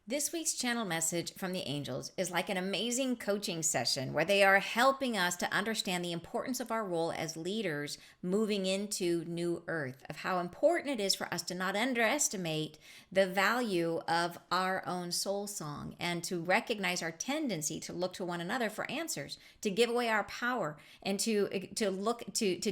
This week's channel message from the angels is like an amazing coaching session where they are helping us to understand the importance of our role as leaders moving into New Earth, of how important it is for us to not underestimate the value of our own soul song and to recognize our tendency to look to one another for answers, to give away our power, and to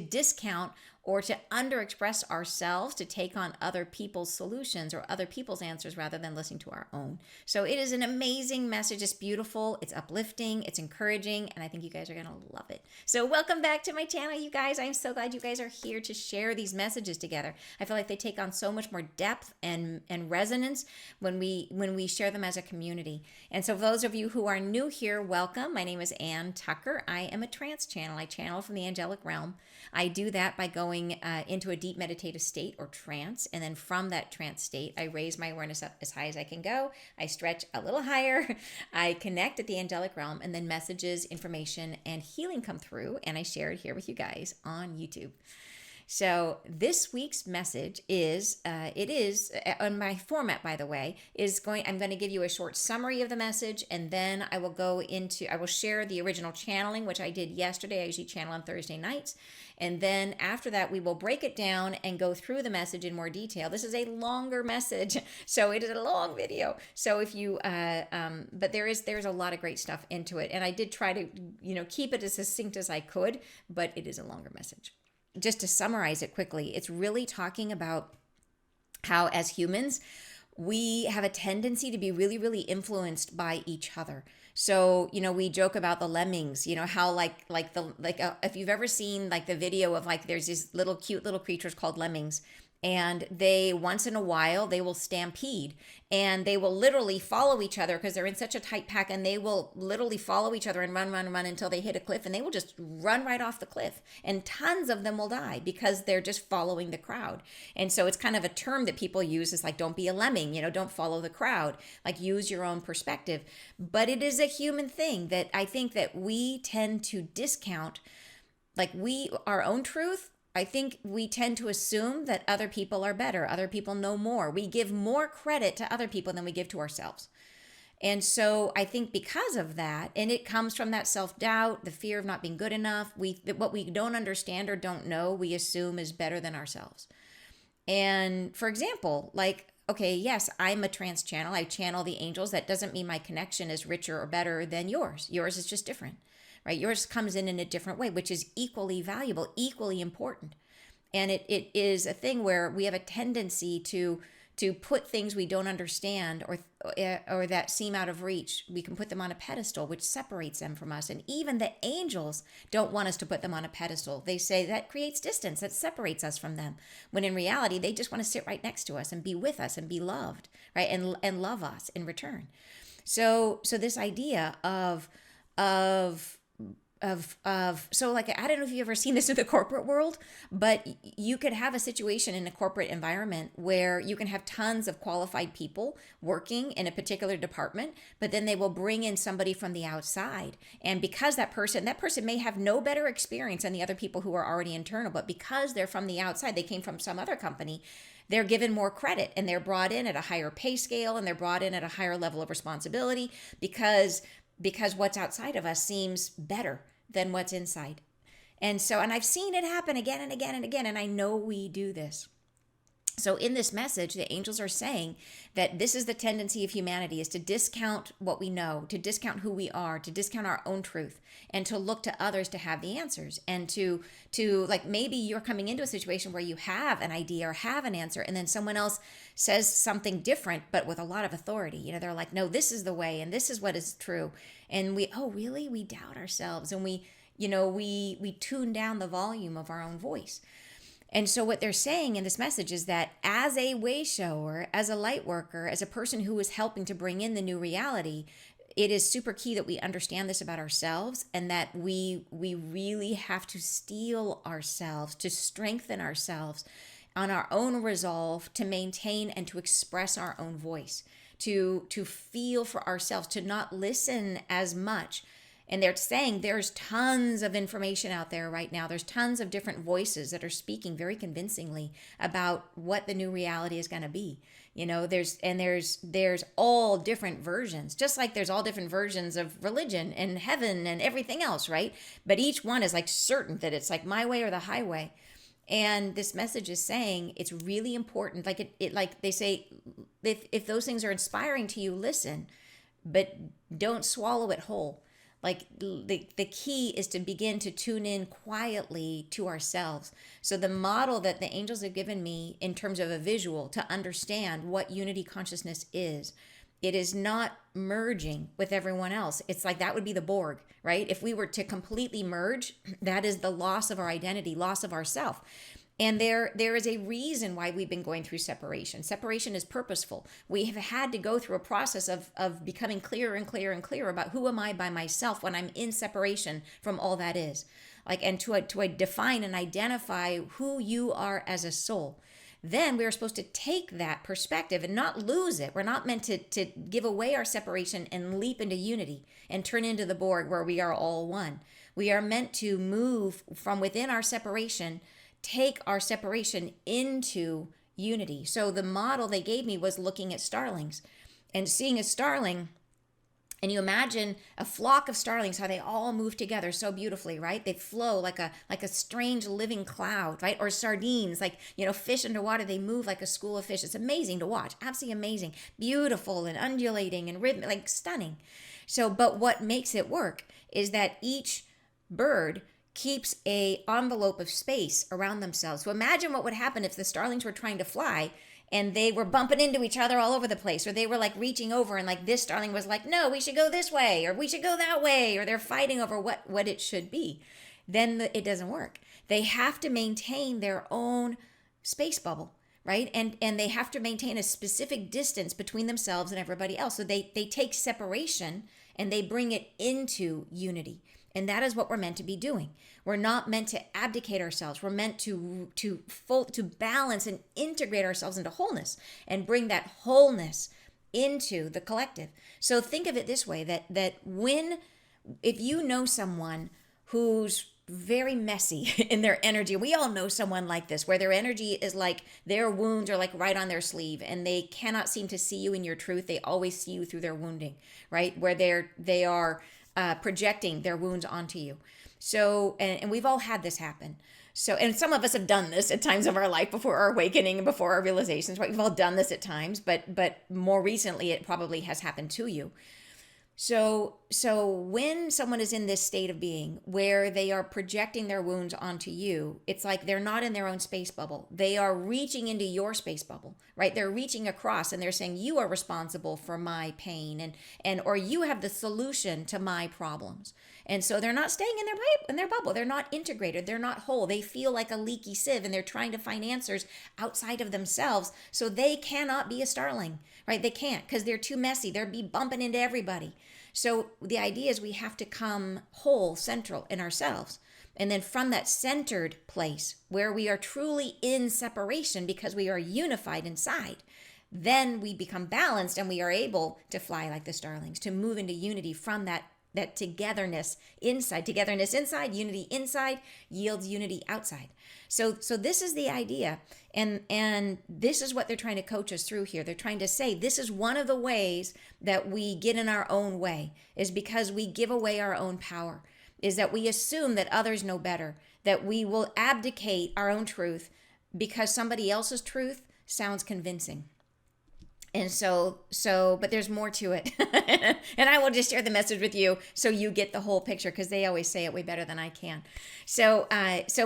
discount or to underexpress ourselves to take on other people's solutions or other people's answers rather than listening to our own. So it is an amazing message. It's beautiful, it's uplifting, it's encouraging, and I think you guys are going to love it. So welcome back to my channel, you guys. I'm so glad you guys are here to share these messages together. I feel like they take on so much more depth and resonance when we share them as a community. And so for those of you who are new here, welcome. My name is Ann Tucker. I am a trance channel. I channel from the angelic realm. I do that by going into a deep meditative state or trance. And then from that trance state, I raise my awareness up as high as I can go. I stretch a little higher. I connect at the angelic realm, and then messages, information, and healing come through. And I share it here with you guys on YouTube. So this week's message is, on my format, by the way, I'm going to give you a short summary of the message, and then I will share the original channeling, which I did yesterday. I usually channel on Thursday nights. And then after that, we will break it down and go through the message in more detail. This is a longer message, so it is a long video. So if you, but there's a lot of great stuff into it. And I did try to, keep it as succinct as I could, but it is a longer message. Just to summarize it quickly, it's really talking about how as humans, we have a tendency to be really, really influenced by each other. So, we joke about the lemmings, how if you've ever seen like the video of like, there's these little cute little creatures called lemmings, and they once in a while they will stampede and they will literally follow each other because they're in such a tight pack, and they will literally follow each other and run until they hit a cliff, and they will just run right off the cliff, and tons of them will die because they're just following the crowd. And so it's kind of a term that people use, is like, don't be a lemming, don't follow the crowd, like use your own perspective. But it is a human thing that I think that we tend to discount, like our own truth. I think we tend to assume that other people are better, other people know more. We give more credit to other people than we give to ourselves. And so I think because of that, and it comes from that self-doubt, the fear of not being good enough, what we don't understand or don't know, we assume is better than ourselves. And for example, like, okay, yes, I'm a trance channel. I channel the angels. That doesn't mean my connection is richer or better than yours. Yours is just different. Right? Yours comes in a different way, which is equally valuable, equally important. And it is a thing where we have a tendency to put things we don't understand or that seem out of reach. We can put them on a pedestal, which separates them from us. And even the angels don't want us to put them on a pedestal. They say that creates distance, that separates us from them. When in reality, they just want to sit right next to us and be with us and be loved, right? And love us in return. So this idea so like, I don't know if you've ever seen this in the corporate world, but you could have a situation in a corporate environment where you can have tons of qualified people working in a particular department, but then they will bring in somebody from the outside. And because that person may have no better experience than the other people who are already internal, but because they're from the outside, they came from some other company, they're given more credit, and they're brought in at a higher pay scale, and they're brought in at a higher level of responsibility because what's outside of us seems better than what's inside. And I've seen it happen again and again and again, and I know we do this. So in this message, the angels are saying that this is the tendency of humanity, is to discount what we know, to discount who we are, to discount our own truth, and to look to others to have the answers. And to like, maybe you're coming into a situation where you have an idea or have an answer, and then someone else says something different, but with a lot of authority. They're like, no, this is the way, and this is what is true. And we doubt ourselves, and we tune down the volume of our own voice. And so what they're saying in this message is that as a way shower, as a light worker, as a person who is helping to bring in the new reality, it is super key that we understand this about ourselves, and that we really have to steel ourselves, to strengthen ourselves on our own resolve to maintain and to express our own voice, to feel for ourselves, to not listen as much And they're saying there's tons of information out there right now. There's tons of different voices that are speaking very convincingly about what the new reality is going to be. There's all different versions, just like there's all different versions of religion and heaven and everything else, right? But each one is like certain that it's like my way or the highway. And this message is saying it's really important. Like they say, if those things are inspiring to you, listen, but don't swallow it whole. Like the key is to begin to tune in quietly to ourselves. So the model that the angels have given me in terms of a visual to understand what unity consciousness is, it is not merging with everyone else. It's like that would be the Borg, right? If we were to completely merge, that is the loss of our identity, loss of ourself. And there is a reason why we've been going through separation. Separation is purposeful. We have had to go through a process of becoming clearer and clearer and clearer about who am I by myself when I'm in separation from all that is. And to define and identify who you are as a soul. Then we are supposed to take that perspective and not lose it. We're not meant to give away our separation and leap into unity and turn into the Borg where we are all one. We are meant to move from within our separation, take our separation into unity. So the model they gave me was looking at starlings and seeing a starling. And you imagine a flock of starlings, how they all move together so beautifully, right? They flow like a strange living cloud, right? Or sardines, like, fish underwater, they move like a school of fish. It's amazing to watch, absolutely amazing, beautiful and undulating and rhythmic, like stunning. So, but what makes it work is that each bird keeps a envelope of space around themselves. So imagine what would happen if the starlings were trying to fly and they were bumping into each other all over the place, or they were like reaching over and like this starling was like, no, we should go this way, or we should go that way, or they're fighting over what it should be. Then it doesn't work. They have to maintain their own space bubble, right? And they have to maintain a specific distance between themselves and everybody else. So they take separation and they bring it into unity. And that is what we're meant to be doing. We're not meant to abdicate ourselves. We're meant to balance and integrate ourselves into wholeness and bring that wholeness into the collective. So think of it this way, that if you know someone who's very messy in their energy, we all know someone like this, where their energy is like their wounds are like right on their sleeve and they cannot seem to see you in your truth. They always see you through their wounding, right? Where they are projecting their wounds onto you. So, and we've all had this happen. So, and some of us have done this at times of our life before our awakening and before our realizations, right? We've all done this at times, but more recently it probably has happened to you. So when someone is in this state of being where they are projecting their wounds onto you, it's like they're not in their own space bubble. They are reaching into your space bubble, right? They're reaching across and they're saying, you are responsible for my pain or you have the solution to my problems. And so they're not staying in their bubble. They're not integrated. They're not whole. They feel like a leaky sieve and they're trying to find answers outside of themselves. So they cannot be a starling, right? They can't because they're too messy. They'll be bumping into everybody. So the idea is we have to come whole, central in ourselves. And then from that centered place where we are truly in separation because we are unified inside, then we become balanced and we are able to fly like the starlings, to move into unity from that togetherness inside, unity inside yields unity outside. So this is the idea. And this is what they're trying to coach us through here. They're trying to say this is one of the ways that we get in our own way, is because we give away our own power, is that we assume that others know better, that we will abdicate our own truth because somebody else's truth sounds convincing. And but there's more to it. And I will just share the message with you so you get the whole picture, because they always say it way better than I can. So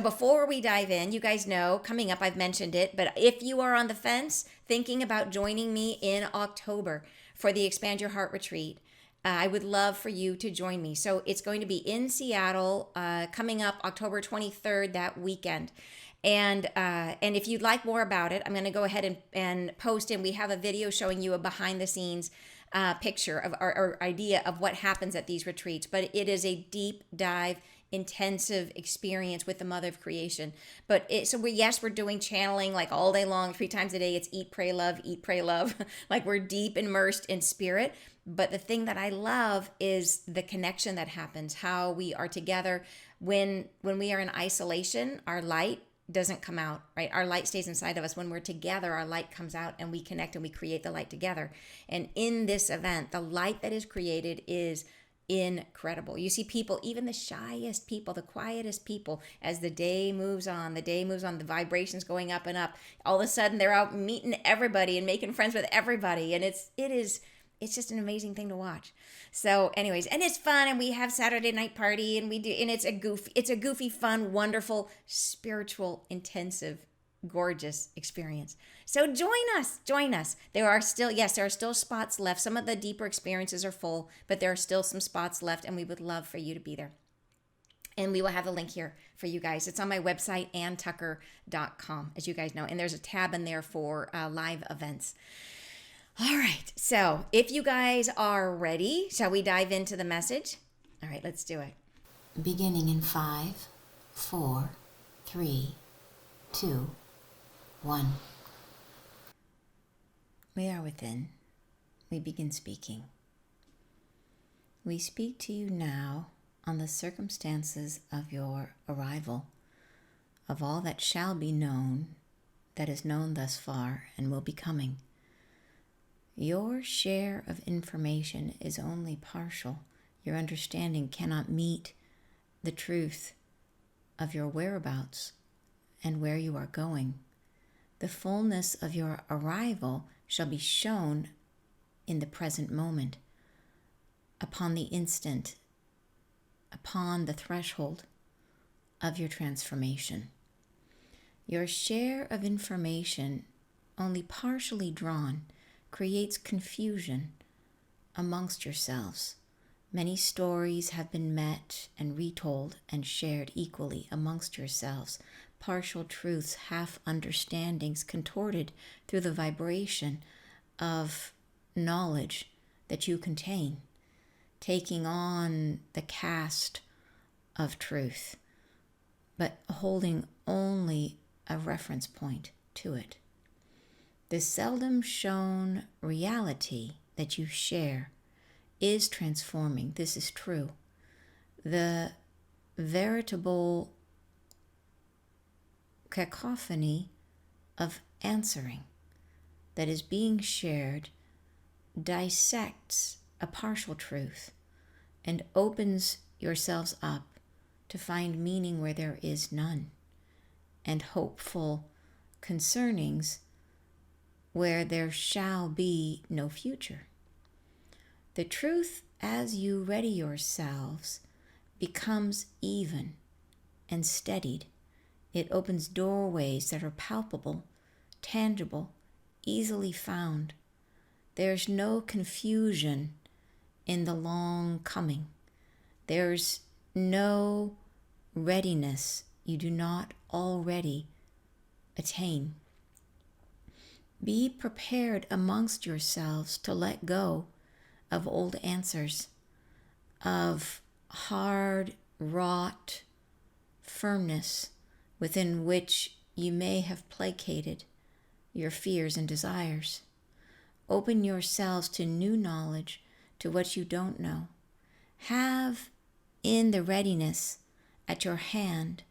before we dive in, you guys know, coming up, I've mentioned it, but if you are on the fence thinking about joining me in October for the Expand Your Heart Retreat, I would love for you to join me. So it's going to be in Seattle, coming up October 23rd, that weekend. And if you'd like more about it, I'm going to go ahead and post, and we have a video showing you a behind the scenes picture of our idea of what happens at these retreats. But it is a deep dive intensive experience with the mother of creation. But we're doing channeling like all day long, 3 times a day. It's eat, pray, love, eat, pray, love. Like we're deep immersed in spirit. But the thing that I love is the connection that happens, how we are together. When we are in isolation, our light doesn't come out, right? Our light stays inside of us. When we're together, our light comes out and we connect and we create the light together. And in this event, the light that is created is incredible. You see people, even the shyest people, the quietest people, as the day moves on, the vibrations going up and up. All of a sudden, they're out meeting everybody and making friends with everybody. And it's just an amazing thing to watch. So anyways, and it's fun, and we have Saturday night party, and it's a goofy, fun, wonderful, spiritual, intensive, gorgeous experience. So join us. There are still spots left. Some of the deeper experiences are full, but there are still some spots left, and we would love for you to be there. And we will have a link here for you guys. It's on my website, anntucker.com, as you guys know. And there's a tab in there for live events. All right, so if you guys are ready, shall we dive into the message? All right, let's do it. Beginning in 5, 4, 3, 2, 1. We are within. We begin speaking. We speak to you now on the circumstances of your arrival, of all that shall be known, that is known thus far and will be coming. Your share of information is only partial. Your understanding cannot meet the truth of your whereabouts and where you are going. The fullness of your arrival shall be shown in the present moment, upon the instant, upon the threshold of your transformation. Your share of information, only partially drawn, creates confusion amongst yourselves. Many stories have been met and retold and shared equally amongst yourselves. Partial truths, half understandings contorted through the vibration of knowledge that you contain, taking on the cast of truth, but holding only a reference point to it. The seldom shown reality that you share is transforming. This is true. The veritable cacophony of answering that is being shared dissects a partial truth and opens yourselves up to find meaning where there is none, and hopeful concernings where there shall be no future. The truth, as you ready yourselves, becomes even and steadied. It opens doorways that are palpable, tangible, easily found. There's no confusion in the long coming. There's no readiness you do not already attain. Be prepared amongst yourselves to let go of old answers, of hard wrought firmness within which you may have placated your fears and desires. Open yourselves to new knowledge, to what you don't know. Have in the readiness at your hand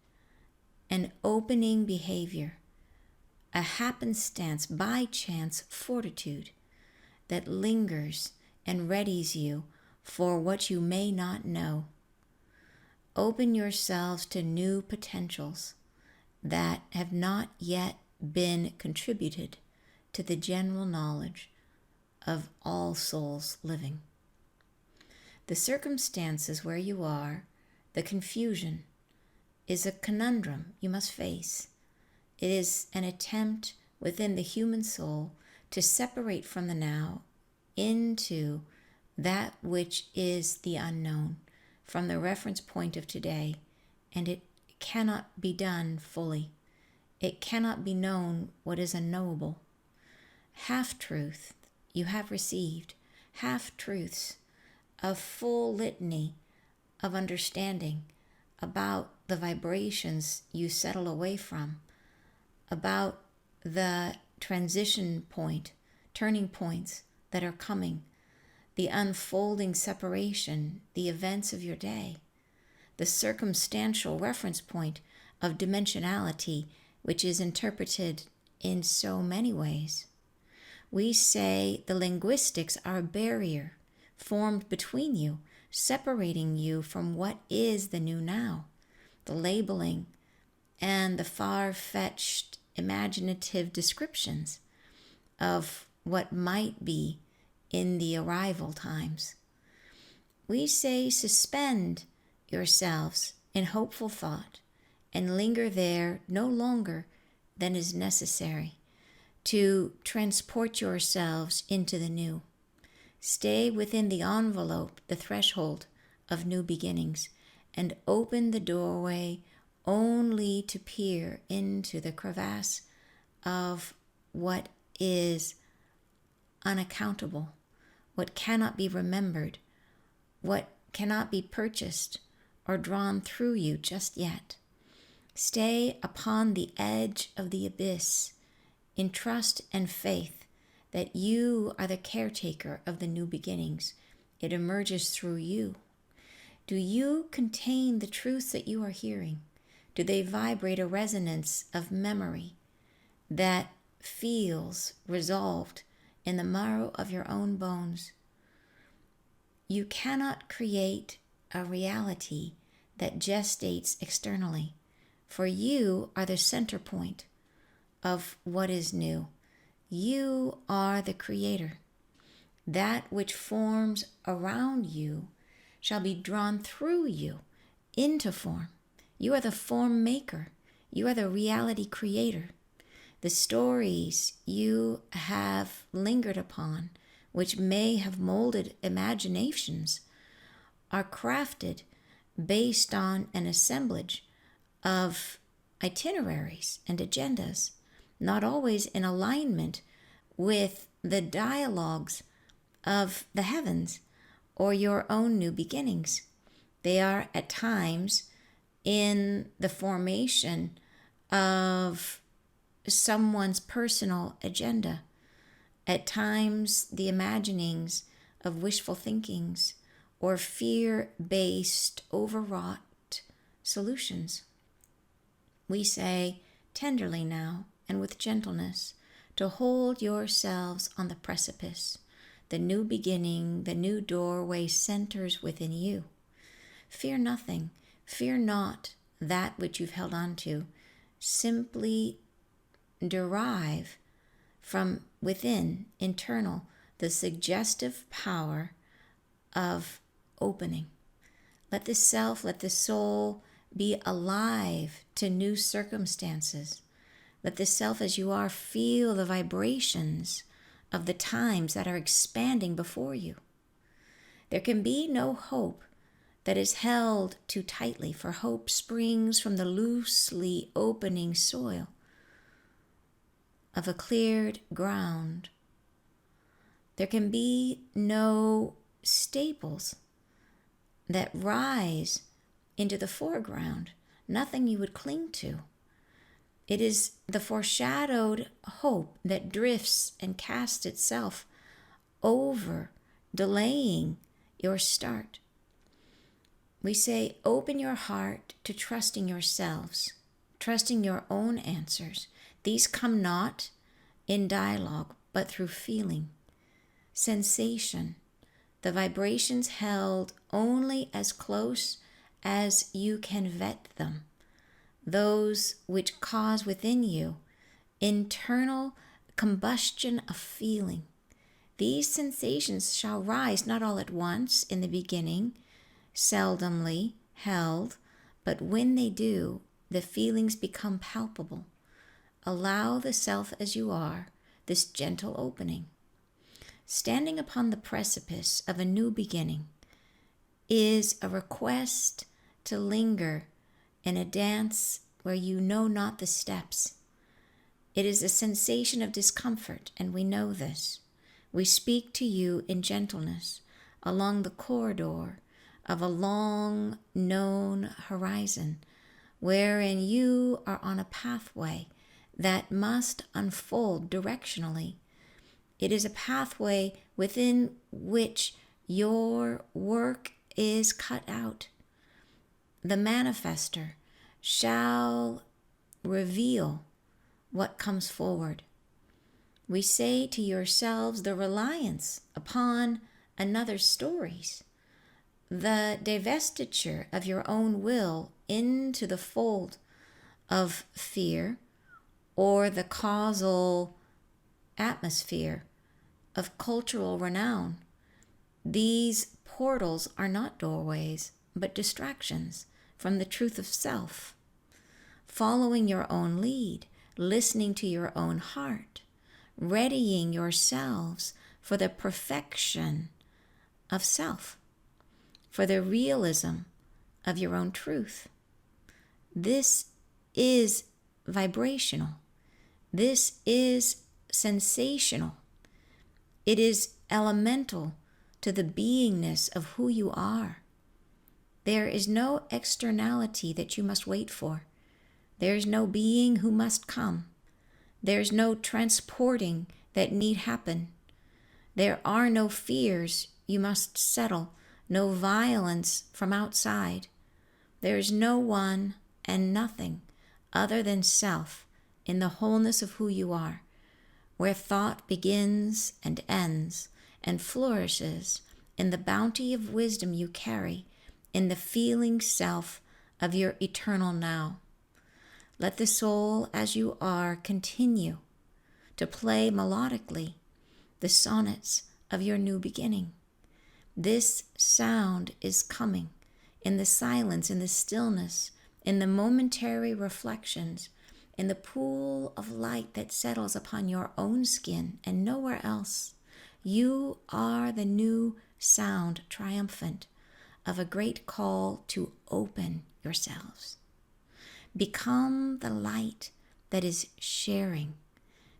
an opening behavior, a happenstance, by chance fortitude that lingers and readies you for what you may not know. Open yourselves to new potentials that have not yet been contributed to the general knowledge of all souls living. The circumstances where you are, the confusion, is a conundrum you must face. It is an attempt within the human soul to separate from the now into that which is the unknown, from the reference point of today, and it cannot be done fully. It cannot be known what is unknowable. Half-truth you have received, half-truths, a full litany of understanding, about the vibrations you settle away from, about the transition point, turning points that are coming, the unfolding separation, the events of your day, the circumstantial reference point of dimensionality, which is interpreted in so many ways. We say the linguistics are a barrier formed between you, separating you from what is the new now, the labeling and the far-fetched imaginative descriptions of what might be in the arrival times. We say suspend yourselves in hopeful thought and linger there no longer than is necessary to transport yourselves into the new. Stay within the envelope, the threshold of new beginnings, and open the doorway only to peer into the crevasse of what is unaccountable, what cannot be remembered, what cannot be purchased or drawn through you just yet. Stay upon the edge of the abyss in trust and faith that you are the caretaker of the new beginnings. It emerges through you. Do you contain the truths that you are hearing? Do they vibrate a resonance of memory that feels resolved in the marrow of your own bones? You cannot create a reality that gestates externally, for you are the center point of what is new. You are the creator. That which forms around you shall be drawn through you into form. You are the form maker. You are the reality creator. The stories you have lingered upon, which may have molded imaginations, are crafted based on an assemblage of itineraries and agendas, not always in alignment with the dialogues of the heavens or your own new beginnings. They are at times in the formation of someone's personal agenda, at times the imaginings of wishful thinkings or fear-based, overwrought solutions. We say tenderly now and with gentleness to hold yourselves on the precipice. The new beginning, the new doorway centers within you. Fear nothing. Fear not that which you've held on to. Simply derive from within, internal, the suggestive power of opening. Let the self, let the soul be alive to new circumstances. Let the self as you are feel the vibrations of the times that are expanding before you. There can be no hope that is held too tightly, for hope springs from the loosely opening soil of a cleared ground. There can be no staples that rise into the foreground, nothing you would cling to. It is the foreshadowed hope that drifts and casts itself over, delaying your start. We say, open your heart to trusting yourselves, trusting your own answers. These come not in dialogue, but through feeling, sensation, the vibrations held only as close as you can vet them, those which cause within you internal combustion of feeling. These sensations shall rise not all at once in the beginning, seldomly held, but when they do, the feelings become palpable. Allow the self as you are this gentle opening. Standing upon the precipice of a new beginning is a request to linger in a dance where you know not the steps. It is a sensation of discomfort, and we know this. We speak to you in gentleness along the corridor of a long known horizon wherein you are on a pathway that must unfold directionally. It is a pathway within which your work is cut out. The manifester shall reveal what comes forward. We say to yourselves the reliance upon another's stories, the divestiture of your own will into the fold of fear or the causal atmosphere of cultural renown. These portals are not doorways, but distractions from the truth of self. Following your own lead, listening to your own heart, readying yourselves for the perfection of self, for the realism of your own truth. This is vibrational. This is sensational. It is elemental to the beingness of who you are. There is no externality that you must wait for. There is no being who must come. There is no transporting that need happen. There are no fears you must settle, no violence from outside. There is no one and nothing other than self in the wholeness of who you are, where thought begins and ends and flourishes in the bounty of wisdom you carry in the feeling self of your eternal now. Let the soul as you are continue to play melodically the sonnets of your new beginning. This sound is coming in the silence, in the stillness, in the momentary reflections, in the pool of light that settles upon your own skin and nowhere else. You are the new sound triumphant of a great call to open yourselves. Become the light that is sharing.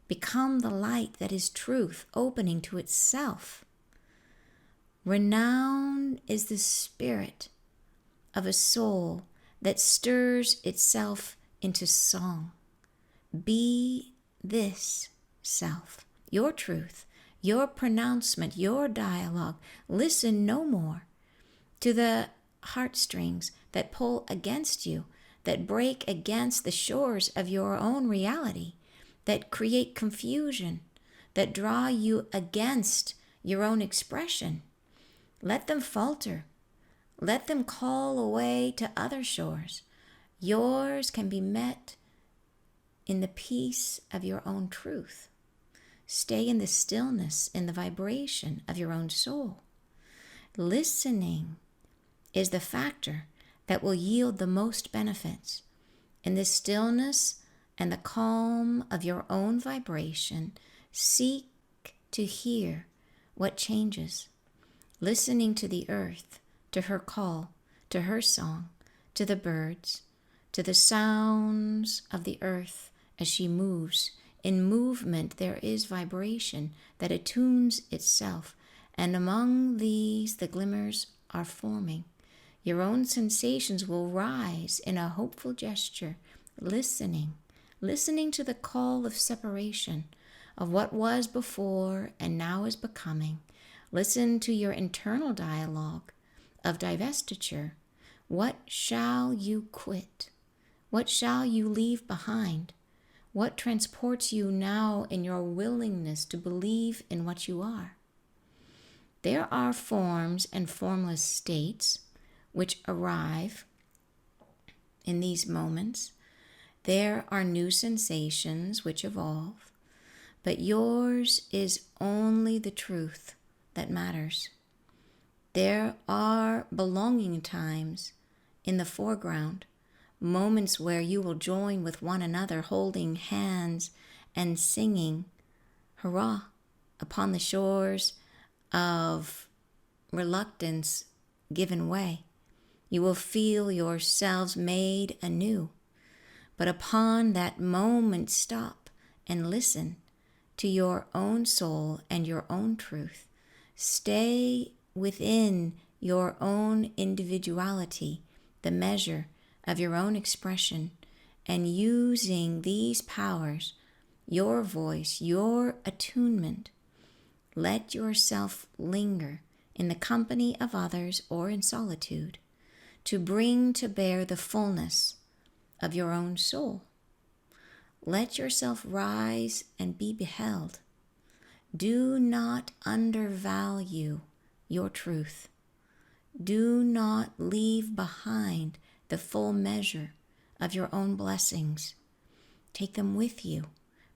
Become the light that is truth, opening to itself. Renown is the spirit of a soul that stirs itself into song. Be this self, your truth, your pronouncement, your dialogue. Listen no more to the heartstrings that pull against you, that break against the shores of your own reality, that create confusion, that draw you against your own expression. Let them falter. Let them call away to other shores. Yours can be met in the peace of your own truth. Stay in the stillness, in the vibration of your own soul. Listening is the factor that will yield the most benefits. In the stillness and the calm of your own vibration, seek to hear what changes. Listening to the earth, to her call, to her song, to the birds, to the sounds of the earth as she moves. In movement there is vibration that attunes itself, and among these the glimmers are forming. Your own sensations will rise in a hopeful gesture, listening to the call of separation, of what was before and now is becoming. Listen to your internal dialogue of divestiture. What shall you quit? What shall you leave behind? What transports you now in your willingness to believe in what you are? There are forms and formless states which arrive in these moments. There are new sensations which evolve, but yours is only the truth that matters. There are belonging times in the foreground, moments where you will join with one another, holding hands and singing hurrah upon the shores of reluctance given way. You will feel yourselves made anew. But upon that moment, stop and listen to your own soul and your own truth. Stay within your own individuality, the measure of your own expression, and using these powers, your voice, your attunement, let yourself linger in the company of others or in solitude to bring to bear the fullness of your own soul. Let yourself rise and be beheld. Do not undervalue your truth. Do not leave behind the full measure of your own blessings. Take them with you.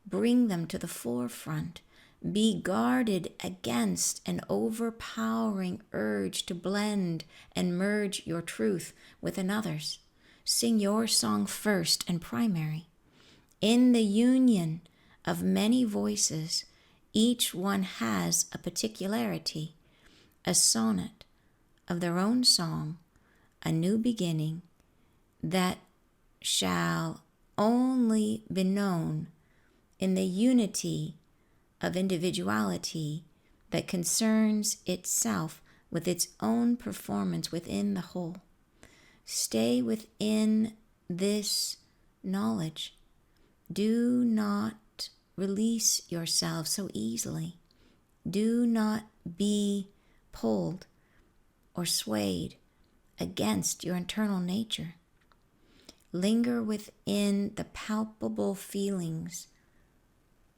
Bring them to the forefront. Be guarded against an overpowering urge to blend and merge your truth with another's. Sing your song first and primary. In the union of many voices, each one has a particularity, a sonnet of their own song, a new beginning that shall only be known in the unity of individuality that concerns itself with its own performance within the whole. Stay within this knowledge. Do not release yourself so easily. Do not be pulled or swayed against your internal nature. Linger within the palpable feelings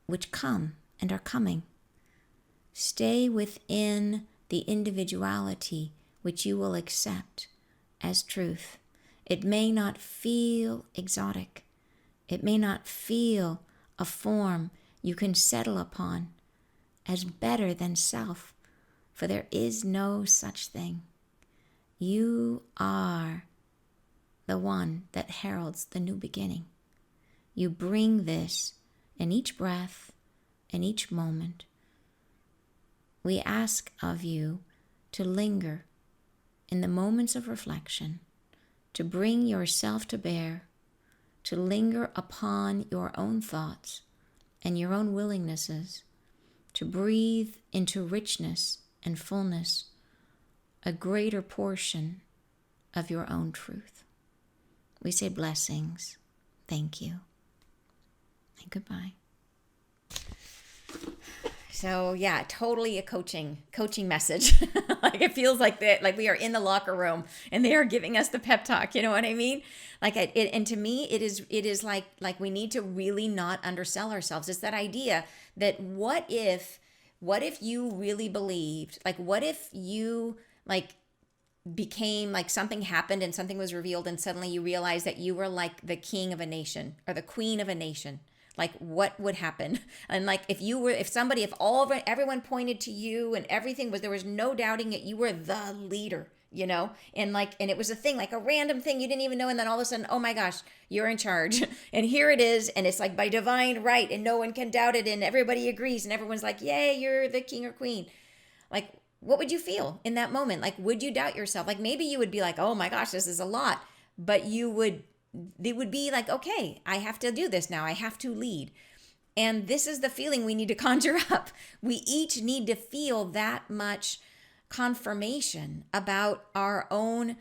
which come and are coming. Stay within the individuality which you will accept as truth. It may not feel exotic. It may not feel a form you can settle upon as better than self, for there is no such thing. You are the one that heralds the new beginning. You bring this in each breath, in each moment. We ask of you to linger in the moments of reflection, to bring yourself to bear, to linger upon your own thoughts and your own willingnesses, to breathe into richness and fullness a greater portion of your own truth. We say blessings, thank you, and goodbye. So yeah, totally a coaching message. Like it feels like that, like we are in the locker room and they are giving us the pep talk. You know what I mean? Like and to me, it is like we need to really not undersell ourselves. It's that idea that what if you really believed? Like what if you like became like something happened and something was revealed and suddenly you realized that you were like the king of a nation or the queen of a nation? Like what would happen? And like if everyone pointed to you and everything was, there was no doubting it, you were the leader, you know? And it was a thing, like a random thing you didn't even know. And then all of a sudden, oh my gosh, you're in charge. And here it is. And it's like by divine right and no one can doubt it. And everybody agrees. And everyone's like, yay, you're the king or queen. Like, what would you feel in that moment? Like, would you doubt yourself? Like maybe you would be like, oh my gosh, this is a lot. But it would be like, okay, I have to do this now. I have to lead. And this is the feeling we need to conjure up. We each need to feel that much confirmation about our own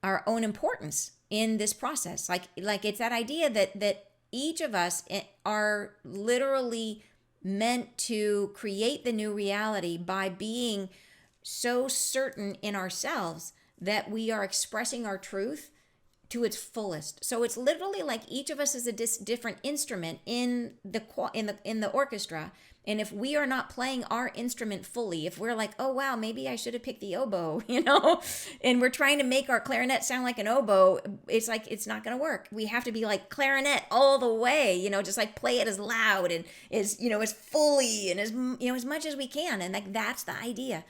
importance in this process. Like it's that idea that each of us are literally meant to create the new reality by being so certain in ourselves that we are expressing our truth to its fullest. So it's literally like each of us is a different instrument in the orchestra. And if we are not playing our instrument fully, if we're like, oh wow, maybe I should have picked the oboe, you know, and we're trying to make our clarinet sound like an oboe, it's like it's not going to work. We have to be like clarinet all the way, you know, just like play it as loud and as fully and as much as we can. And like that's the idea.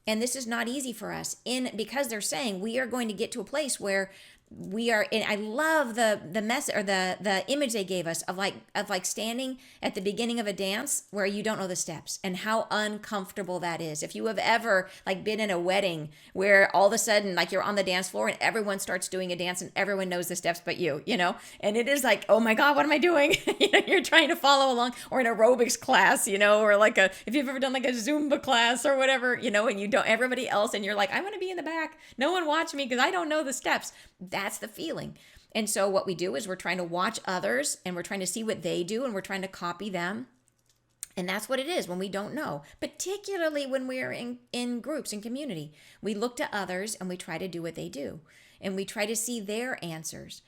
And this is not easy for us because they're saying we are going to get to a place where we are, and I love the mess or the image they gave us of like standing at the beginning of a dance where you don't know the steps, and how uncomfortable that is. If you have ever like been in a wedding where all of a sudden like you're on the dance floor and everyone starts doing a dance and everyone knows the steps but you know, and it is like, oh my God, what am I doing? You know, you're trying to follow along, or an aerobics class, you know, or like if you've ever done like a Zumba class or whatever, you know, and you don't, everybody else, and you're like, I want to be in the back. No one watch me because I don't know the steps. That's the feeling. And so what we do is we're trying to watch others and we're trying to see what they do and we're trying to copy them. And that's what it is when we don't know, particularly when we're in groups and community. We look to others and we try to do what they do, and we try to see their answers.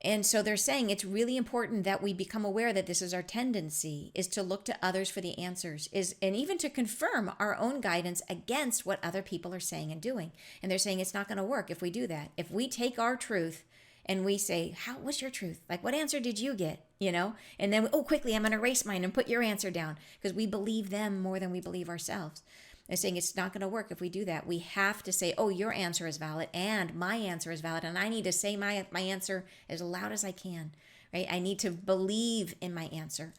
And so they're saying it's really important that we become aware that this is our tendency, is to look to others for the answers, and even to confirm our own guidance against what other people are saying and doing. And they're saying it's not going to work if we do that. If we take our truth and we say, what's your truth? Like, what answer did you get? You know? And then, quickly, I'm going to erase mine and put your answer down, because we believe them more than we believe ourselves. They're saying it's not going to work if we do that. We have to say, your answer is valid and my answer is valid. And I need to say my answer as loud as I can, right? I need to believe in my answer.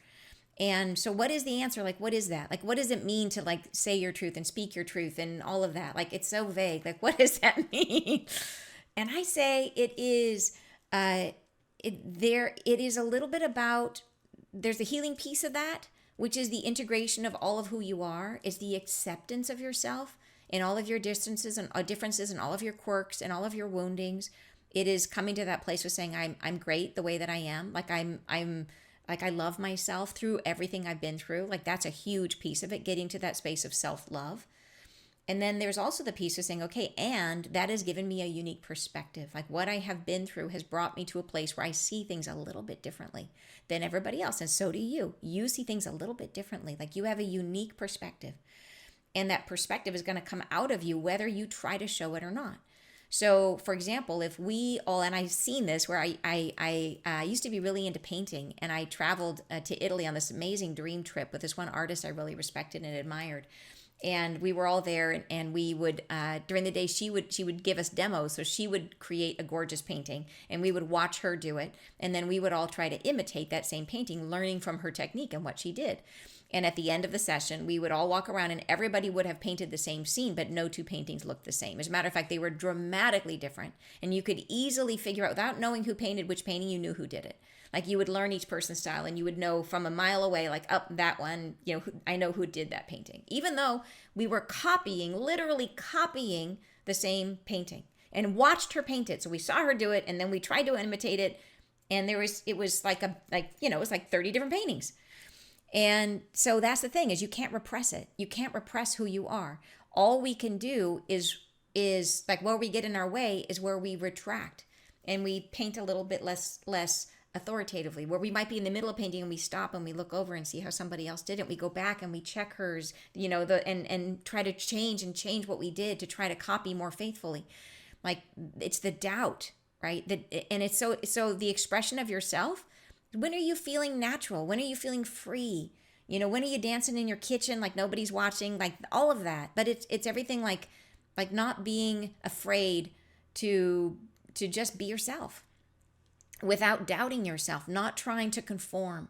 And so what is the answer? Like, what is that? Like, what does it mean to like say your truth and speak your truth and all of that? Like, it's so vague. Like, what does that mean? And I say it is, it is a little bit about, there's a healing piece of that, which is the integration of all of who you are. Is the acceptance of yourself and all of your differences and all of your quirks and all of your woundings. It is coming to that place of saying, I'm great the way that I am. Like I'm like, I love myself through everything I've been through. Like, that's a huge piece of it, getting to that space of self-love. And then there's also the piece of saying, okay, and that has given me a unique perspective. Like, what I have been through has brought me to a place where I see things a little bit differently than everybody else. And so do you. You see things a little bit differently. Like, you have a unique perspective. And that perspective is going to come out of you whether you try to show it or not. So, for example, if we all, and I've seen this where I used to be really into painting, and I traveled to Italy on this amazing dream trip with this one artist I really respected and admired. And we were all there, and we would, during the day, she would give us demos. So she would create a gorgeous painting, and we would watch her do it. And then we would all try to imitate that same painting, learning from her technique and what she did. And at the end of the session, we would all walk around, and everybody would have painted the same scene, but no two paintings looked the same. As a matter of fact, they were dramatically different. And you could easily figure out, without knowing who painted which painting, you knew who did it. Like, you would learn each person's style, and you would know from a mile away, like, that one, you know, I know who did that painting. Even though we were literally copying the same painting, and watched her paint it. So we saw her do it, and then we tried to imitate it. And it was like 30 different paintings. And so that's the thing, is you can't repress it. You can't repress who you are. All we can do is like, where we get in our way is where we retract, and we paint a little bit less authoritatively, where we might be in the middle of painting and we stop and we look over and see how somebody else did it. We go back and we check hers, you know, and try to change what we did to try to copy more faithfully. Like, it's the doubt, right? And it's so the expression of yourself. When are you feeling natural? When are you feeling free? You know, when are you dancing in your kitchen like nobody's watching? Like, all of that. But it's everything like not being afraid to just be yourself without doubting yourself, not trying to conform.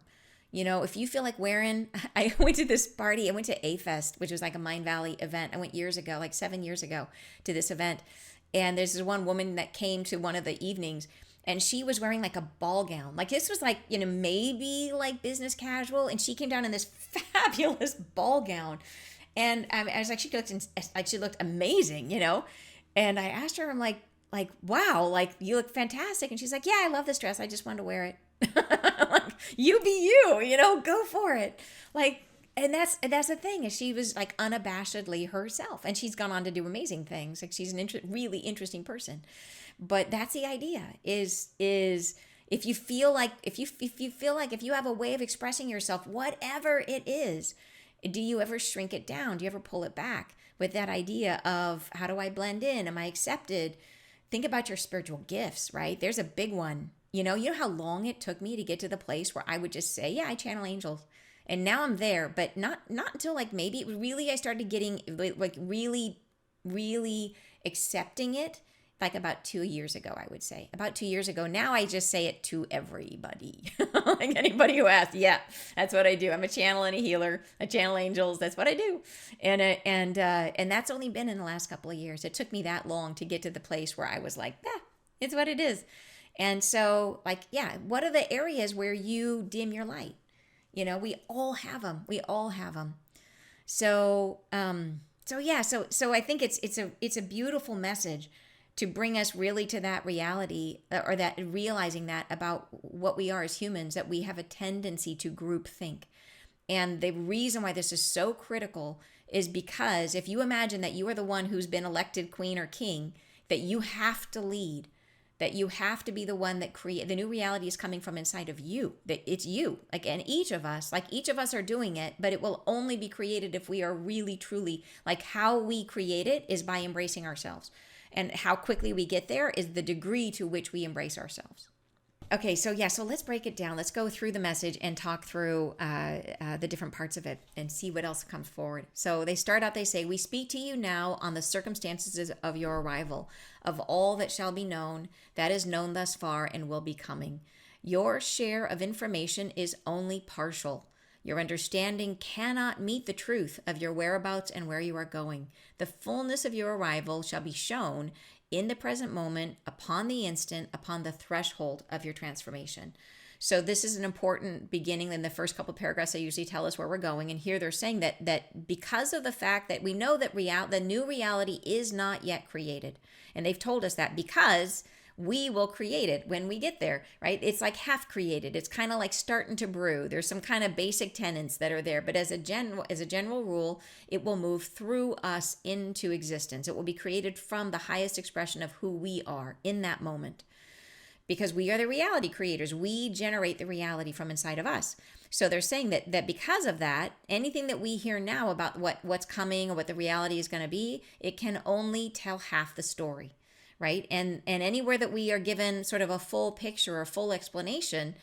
You know, if you feel like I went to this party, I went to A-Fest, which was like a Mind Valley event. I went years ago, like 7 years ago, to this event. And there's this one woman that came to one of the evenings, and she was wearing like a ball gown. Like, this was like, you know, maybe like business casual. And she came down in this fabulous ball gown. And I was like, she looked amazing, you know? And I asked her, I'm like, wow, like, you look fantastic. And she's like, yeah, I love this dress. I just wanted to wear it. Like, you be you know, go for it. Like, and that's the thing, is she was like unabashedly herself, and she's gone on to do amazing things. Like, she's an really interesting person. But that's the idea, is if you feel like if you have a way of expressing yourself, whatever it is, do you ever shrink it down? Do you ever pull it back with that idea of, how do I blend in? Am I accepted? Think about your spiritual gifts, right? There's a big one. You know how long it took me to get to the place where I would just say, yeah, I channel angels. And now I'm there, but not until like maybe I started getting like really, really accepting it like about 2 years ago, I would say. About 2 years ago. Now I just say it to everybody. Like anybody who asks, yeah, that's what I do. I'm a channel and a healer. I channel angels. That's what I do. And that's only been in the last couple of years. It took me that long to get to the place where I was like, it's what it is. And so, like, yeah, what are the areas where you dim your light? We all have them. We all have them. So, so I think it's a beautiful message to bring us really to that reality, or that realizing that about what we are as humans, that we have a tendency to group think. And the reason why this is so critical is because if you imagine that you are the one who's been elected queen or king, that you have to lead, that you have to be the one that create the new reality is coming from inside of you, that it's you, like, and each of us are doing it, but it will only be created if we are really truly, like, how we create it is by embracing ourselves, and how quickly we get there is the degree to which we embrace ourselves. Okay, so let's break it down. Let's go through the message and talk through the different parts of it and see what else comes forward. So they start out, they say, "We speak to you now on the circumstances of your arrival, of all that shall be known, that is known thus far and will be coming. Your share of information is only partial. Your understanding cannot meet the truth of your whereabouts and where you are going. The fullness of your arrival shall be shown in the present moment, upon the instant, upon the threshold of your transformation." So this is an important beginning. In the first couple of paragraphs, they usually tell us where we're going. And here they're saying that because of the fact that we know that the new reality is not yet created. And they've told us that because we will create it when we get there, right? It's like half created. It's kind of like starting to brew. There's some kind of basic tenets that are there, but as a general rule, it will move through us into existence. It will be created from the highest expression of who we are in that moment. Because we are the reality creators. We generate the reality from inside of us. So they're saying that because of that, anything that we hear now about what's coming or what the reality is going to be, it can only tell half the story. Right? And anywhere that we are given sort of a full picture or full explanation,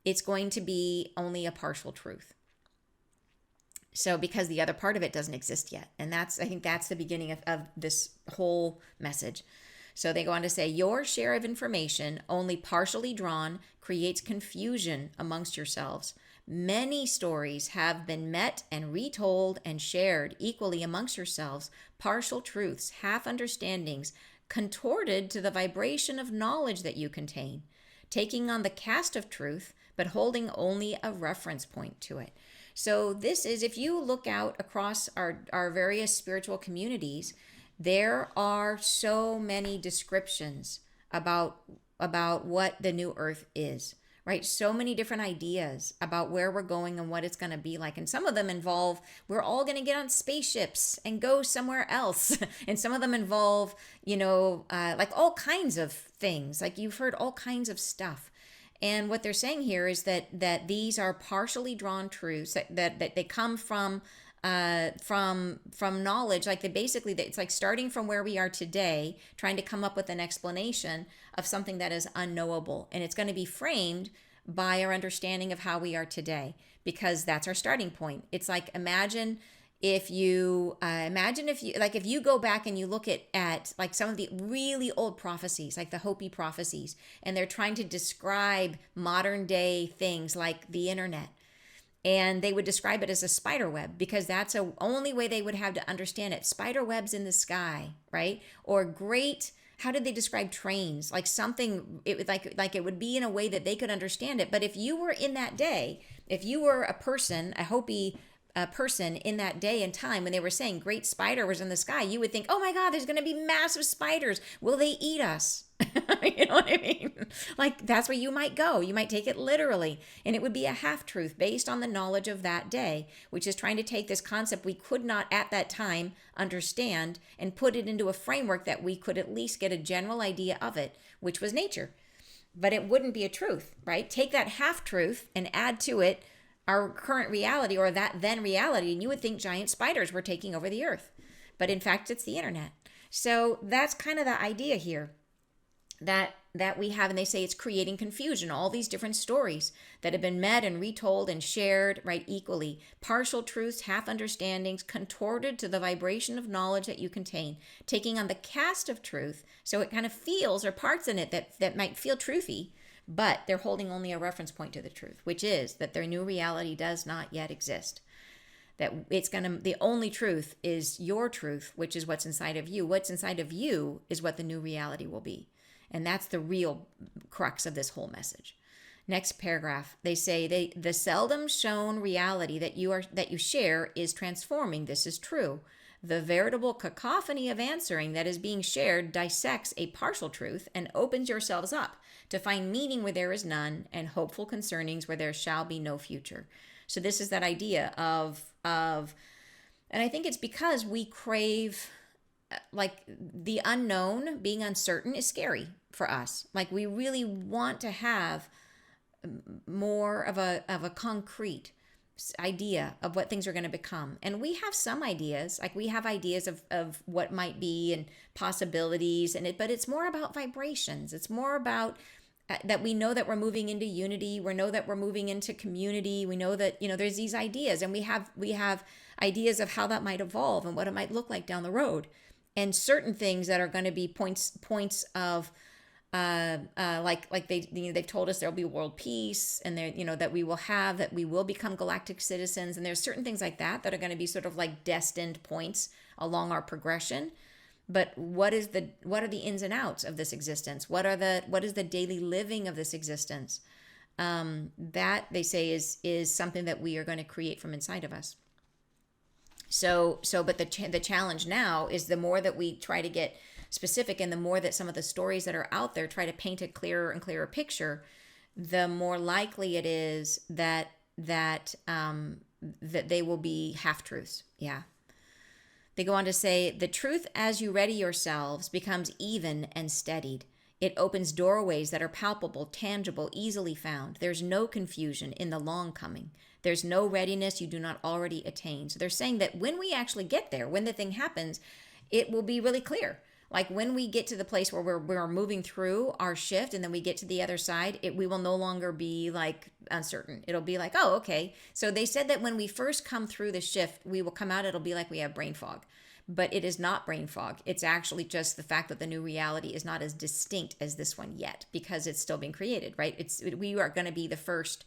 it's going to be only a partial truth. So because the other part of it doesn't exist yet. And I think that's the beginning of this whole message. So they go on to say, "Your share of information, only partially drawn, creates confusion amongst yourselves. Many stories have been met and retold and shared equally amongst yourselves, partial truths, half understandings, contorted to the vibration of knowledge that you contain, taking on the cast of truth, but holding only a reference point to it." So this is, if you look out across our various spiritual communities, there are so many descriptions about what the new earth is, right? So many different ideas about where we're going and what it's going to be like. And some of them involve, we're all going to get on spaceships and go somewhere else. And some of them involve, like all kinds of things. Like you've heard all kinds of stuff. And what they're saying here is that these are partially drawn truths, that they come from knowledge. Like it's like starting from where we are today, trying to come up with an explanation of something that is unknowable, and it's going to be framed by our understanding of how we are today, because that's our starting point. It's like, imagine if you go back and you look at like some of the really old prophecies, like the Hopi prophecies, and they're trying to describe modern day things like the internet. And they would describe it as a spider web, because that's the only way they would have to understand it. Spider webs in the sky, right? Or how did they describe trains? Like something, it would like it would be in a way that they could understand it. But if you were in that day, if you were a Hopi person in that day and time when they were saying great spider was in the sky, you would think, oh my God, there's going to be massive spiders. Will they eat us? You know what I mean? Like that's where you might go. You might take it literally. And it would be a half-truth based on the knowledge of that day, which is trying to take this concept we could not at that time understand and put it into a framework that we could at least get a general idea of it, which was nature. But it wouldn't be a truth, right? Take that half-truth and add to it our current reality, or that then reality, and you would think giant spiders were taking over the earth. But in fact, it's the internet. So that's kind of the idea here. that we have, and they say it's creating confusion, all these different stories that have been met and retold and shared, right, equally, partial truths, half understandings, contorted to the vibration of knowledge that you contain, taking on the cast of truth, so it kind of feels, or parts in it that might feel truthy, but they're holding only a reference point to the truth, which is that their new reality does not yet exist. That the only truth is your truth, which is what's inside of you. What's inside of you is what the new reality will be. And that's the real crux of this whole message. Next paragraph, they say the seldom shown reality that you share is transforming. This is true. The veritable cacophony of answering that is being shared dissects a partial truth and opens yourselves up to find meaning where there is none and hopeful concernings where there shall be no future. So this is that idea of and I think it's because we crave, like, the unknown, being uncertain is scary for us. Like, we really want to have more of a concrete idea of what things are going to become. And we have some ideas, like we have ideas of what might be and possibilities, but it's more about vibrations. It's more about that we know that we're moving into unity. We know that we're moving into community. We know that, there's these ideas, and we have ideas of how that might evolve and what it might look like down the road. And certain things that are going to be points of like they've told us there'll be world peace, and that we will become galactic citizens, and there's certain things like that are going to be sort of like destined points along our progression. But what are the ins and outs of this existence? What is the daily living of this existence? That, they say, is something that we are going to create from inside of us. But the challenge now is the more that we try to get specific, and the more that some of the stories that are out there try to paint a clearer and clearer picture, the more likely it is that they will be half truths. Yeah. They go on to say, the truth as you ready yourselves becomes even and steadied. It opens doorways that are palpable, tangible, easily found. There's no confusion in the long coming. There's no readiness you do not already attain. So they're saying that when we actually get there, when the thing happens, it will be really clear. Like when we get to the place where we're moving through our shift, and then we get to the other side, we will no longer be like uncertain. It'll be like, oh, okay. So they said that when we first come through the shift, we will come out, it'll be like we have brain fog. But it is not brain fog. It's actually just the fact that the new reality is not as distinct as this one yet, because it's still being created, right? We are going to be the first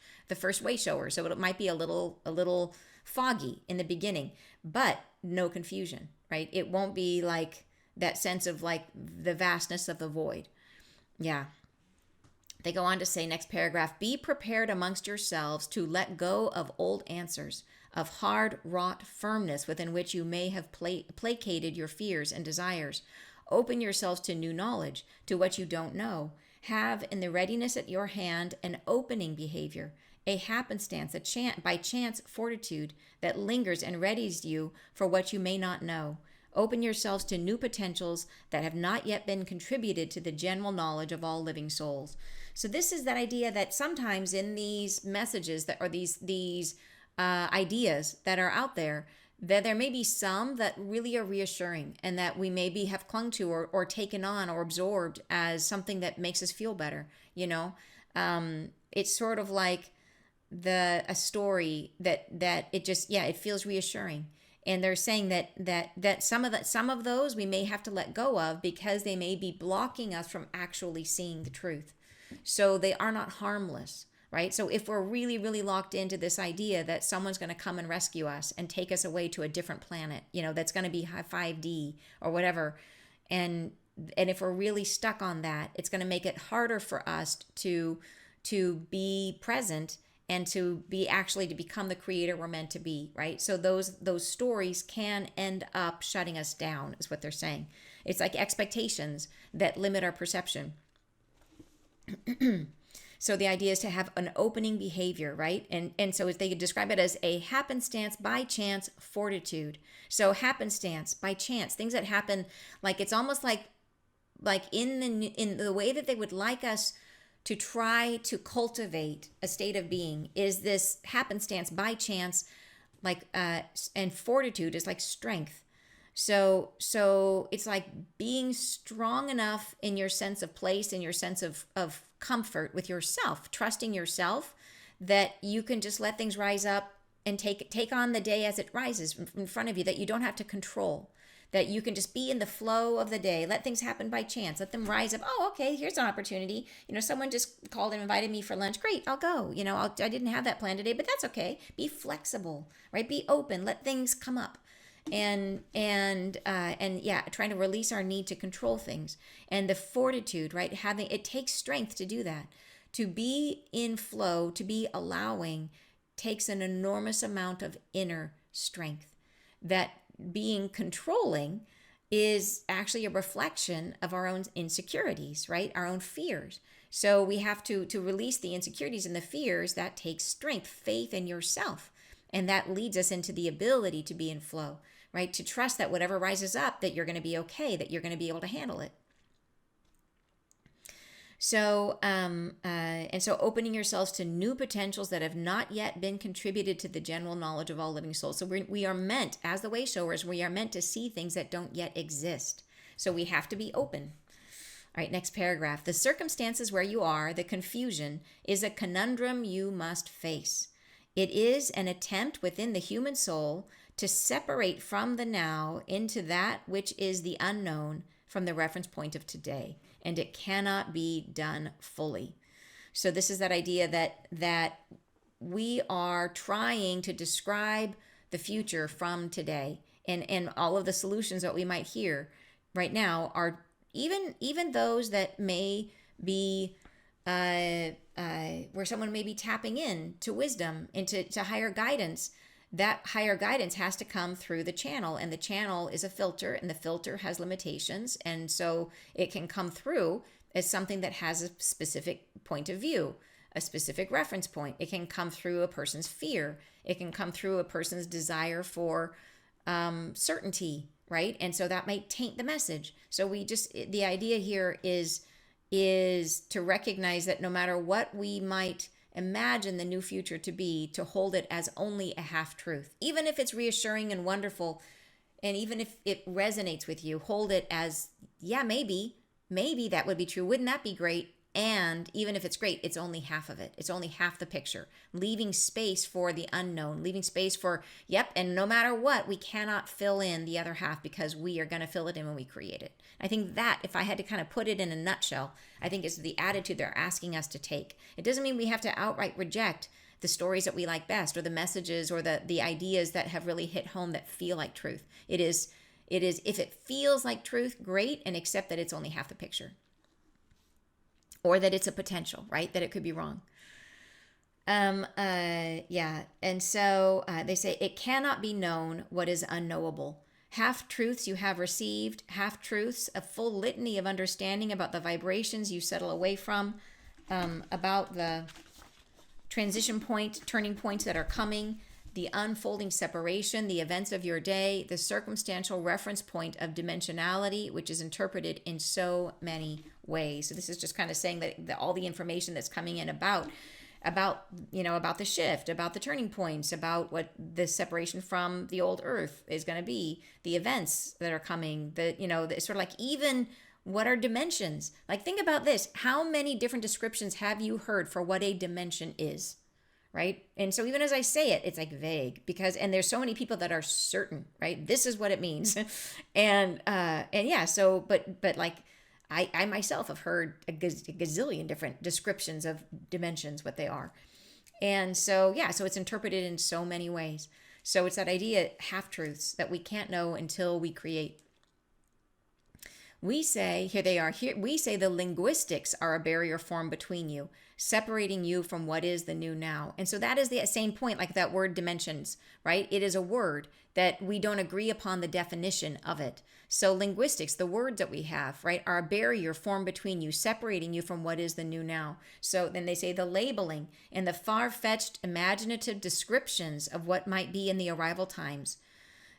way shower. So it might be a little foggy in the beginning, but no confusion, right? It won't be like that sense of like the vastness of the void. Yeah. They go on to say, next paragraph, be prepared amongst yourselves to let go of old answers, of hard-wrought firmness within which you may have placated your fears and desires. Open yourselves to new knowledge, to what you don't know. Have in the readiness at your hand an opening behavior, a happenstance, by chance fortitude that lingers and readies you for what you may not know. Open yourselves to new potentials that have not yet been contributed to the general knowledge of all living souls. So this is that idea that sometimes in these messages that are these ideas that are out there, that there may be some that really are reassuring, and that we maybe have clung to or taken on or absorbed as something that makes us feel better. It's sort of like a story that it just, it feels reassuring. And they're saying that some of those we may have to let go of, because they may be blocking us from actually seeing the truth. So they are not harmless, right? So if we're really, really locked into this idea that someone's going to come and rescue us and take us away to a different planet, that's going to be 5D or whatever, and if we're really stuck on that, it's going to make it harder for us to be present and to become the creator we're meant to be, right? So those stories can end up shutting us down, is what they're saying. It's like expectations that limit our perception. So the idea is to have an opening behavior, right? And so they could describe it as a happenstance, by chance, fortitude. So happenstance, by chance, things that happen, like it's almost like in the way that they would like us to try to cultivate a state of being is this happenstance, by chance, and fortitude is like strength. So it's like being strong enough in your sense of place, in your sense of comfort with yourself, trusting yourself that you can just let things rise up and take on the day as it rises in front of you, that you don't have to control, that you can just be in the flow of the day, let things happen by chance, let them rise up. Oh, okay, here's an opportunity. Someone just called and invited me for lunch. Great, I'll go. I didn't have that plan today, but that's okay. Be flexible, right? Be open, let things come up. And yeah, trying to release our need to control things, and the fortitude, right? Having, it takes strength to do that. To be in flow, to be allowing, takes an enormous amount of inner strength. That being controlling is actually a reflection of our own insecurities, right? Our own fears. So we have to release the insecurities and the fears. That takes strength, faith in yourself. And that leads us into the ability to be in flow, right? To trust that whatever rises up, that you're going to be okay, that you're going to be able to handle it. So, and so opening yourselves to new potentials that have not yet been contributed to the general knowledge of all living souls. So we are meant, as the way showers, we are meant to see things that don't yet exist. So we have to be open. All right, next paragraph. The circumstances where you are, the confusion, is a conundrum you must face. It is an attempt within the human soul to separate from the now into that which is the unknown from the reference point of today. And it cannot be done fully. So this is that idea that we are trying to describe the future from today, and all of the solutions that we might hear right now are even those that may be where someone may be tapping in to wisdom, into higher guidance. That higher guidance has to come through the channel, and the channel is a filter, and the filter has limitations, and so it can come through as something that has a specific point of view, a specific reference point. It can come through a person's fear. It can come through a person's desire for certainty, right? And so that might taint the message. So the idea here is to recognize that no matter what we might imagine the new future to be, to hold it as only a half truth. Even if it's reassuring and wonderful, and even if it resonates with you, hold it as, yeah, maybe that would be true. Wouldn't that be great? And even if it's great, it's only half of it. It's only half the picture. Leaving space for the unknown, leaving space for, yep, and no matter what, we cannot fill in the other half, because we are going to fill it in when we create it. I think that, if I had to kind of put it in a nutshell, I think is the attitude they're asking us to take. It doesn't mean we have to outright reject the stories that we like best, or the messages, or the ideas that have really hit home, that feel like truth. It is, if it feels like truth, great, and accept that it's only half the picture. Or that it's a potential, right? That it could be wrong. Yeah. And so they say, it cannot be known what is unknowable. Half-truths you have received, half-truths, a full litany of understanding about the vibrations you settle away from, about the transition point, turning points that are coming, the unfolding separation, the events of your day, the circumstantial reference point of dimensionality, which is interpreted in so many ways. So this is just kind of saying that all the information that's coming in about the shift, about the turning points, about what the separation from the old earth is going to be, the events that are coming, sort of like, even what are dimensions? Like, think about this. How many different descriptions have you heard for what a dimension is? Right? And so even as I say it, it's like vague, and there's so many people that are certain, right? This is what it means. and yeah, so, but like, I myself have heard a gazillion different descriptions of dimensions, what they are. And so, yeah, so it's interpreted in so many ways. So it's that idea, half-truths, that we can't know until we create. We say, here they are, we say the linguistics are a barrier formed between you, separating you from what is the new now. And so that is the same point, like that word dimensions, right? It is a word that we don't agree upon the definition of it. So linguistics, the words that we have, right, are a barrier formed between you, separating you from what is the new now. So then they say the labeling and the far-fetched imaginative descriptions of what might be in the arrival times.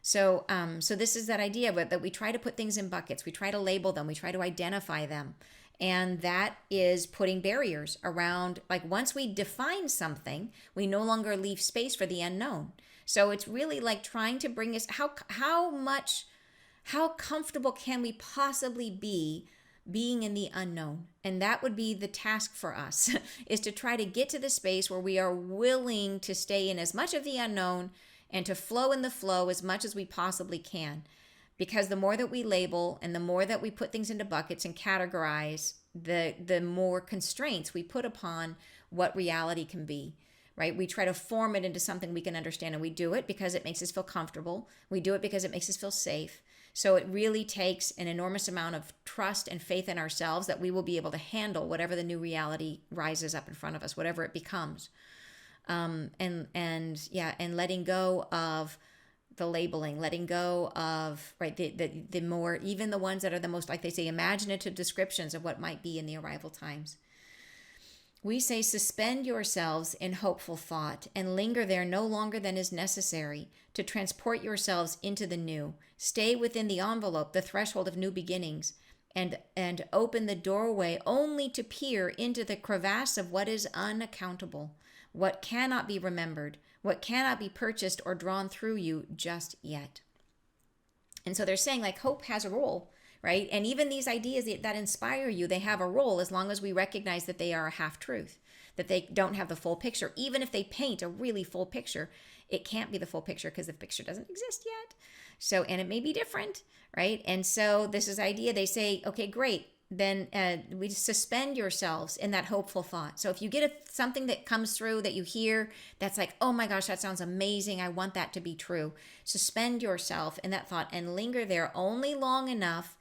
So this is that idea that we try to put things in buckets. We try to label them. We try to identify them. And that is putting barriers around, like, once we define something, we no longer leave space for the unknown. So it's really like trying to bring us, how much How comfortable can we possibly be being in the unknown? And that would be the task for us is to try to get to the space where we are willing to stay in as much of the unknown and to flow in the flow as much as we possibly can. Because the more that we label and the more that we put things into buckets and categorize, the more constraints we put upon what reality can be, right? We try to form it into something we can understand, and we do it because it makes us feel comfortable. We do it because it makes us feel safe. So it really takes an enormous amount of trust and faith in ourselves that we will be able to handle whatever the new reality rises up in front of us, whatever it becomes. And letting go of the labeling, letting go of, right, the more, even the ones that are the most, like they say, imaginative descriptions of what might be in the arrival times. We say, suspend yourselves in hopeful thought and linger there no longer than is necessary to transport yourselves into the new. Stay within the envelope, the threshold of new beginnings, and open the doorway only to peer into the crevasse of what is unaccountable, what cannot be remembered, what cannot be purchased or drawn through you just yet. And so they're saying, like, hope has a role, right? And even these ideas that inspire you, they have a role as long as we recognize that they are a half truth, that they don't have the full picture. Even if they paint a really full picture, it can't be the full picture because the picture doesn't exist yet. So, and it may be different, right? And so this is idea, they say, okay, great. Then we suspend yourselves in that hopeful thought. So if you get something that comes through that you hear that's like, oh my gosh, that sounds amazing, I want that to be true. Suspend yourself in that thought and linger there only long enough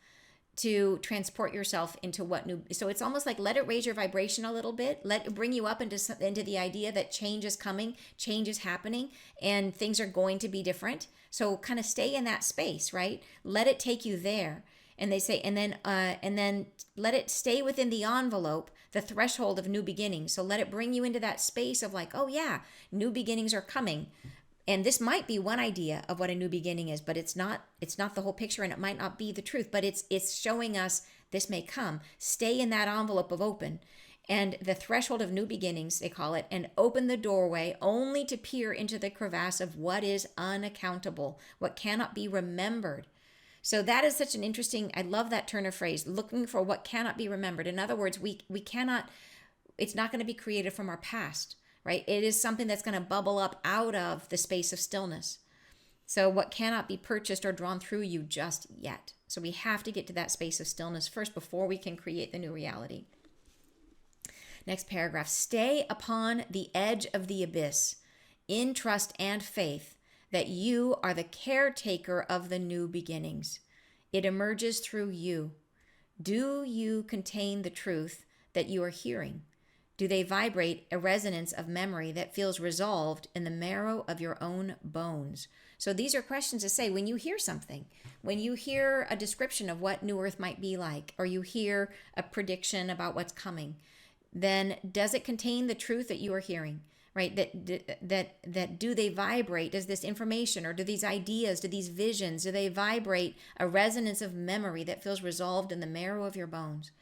to transport yourself into what new. So it's almost like let it raise your vibration a little bit, let it bring you up into the idea that change is coming, change is happening, and things are going to be different. So kind of stay in that space, right? Let it take you there. And they say, and then let it stay within the envelope, the threshold of new beginnings. So let it bring you into that space of like, oh yeah, new beginnings are coming. And this might be one idea of what a new beginning is, but it's not the whole picture, and it might not be the truth, but it's showing us this may come. Stay in that envelope of open and the threshold of new beginnings, they call it, and open the doorway only to peer into the crevasse of what is unaccountable, what cannot be remembered. So that is such an interesting, I love that turn of phrase, looking for what cannot be remembered. In other words, we cannot, it's not going to be created from our past, right? It is something that's going to bubble up out of the space of stillness. So what cannot be purchased or drawn through you just yet. So we have to get to that space of stillness first before we can create the new reality. Next paragraph, stay upon the edge of the abyss in trust and faith that you are the caretaker of the new beginnings. It emerges through you. Do you contain the truth that you are hearing? Do they vibrate a resonance of memory that feels resolved in the marrow of your own bones? So these are questions to say when you hear something, when you hear a description of what New Earth might be like, or you hear a prediction about what's coming, then does it contain the truth that you are hearing? Right? That do they vibrate? Does this information or do these ideas, do these visions, do they vibrate a resonance of memory that feels resolved in the marrow of your bones?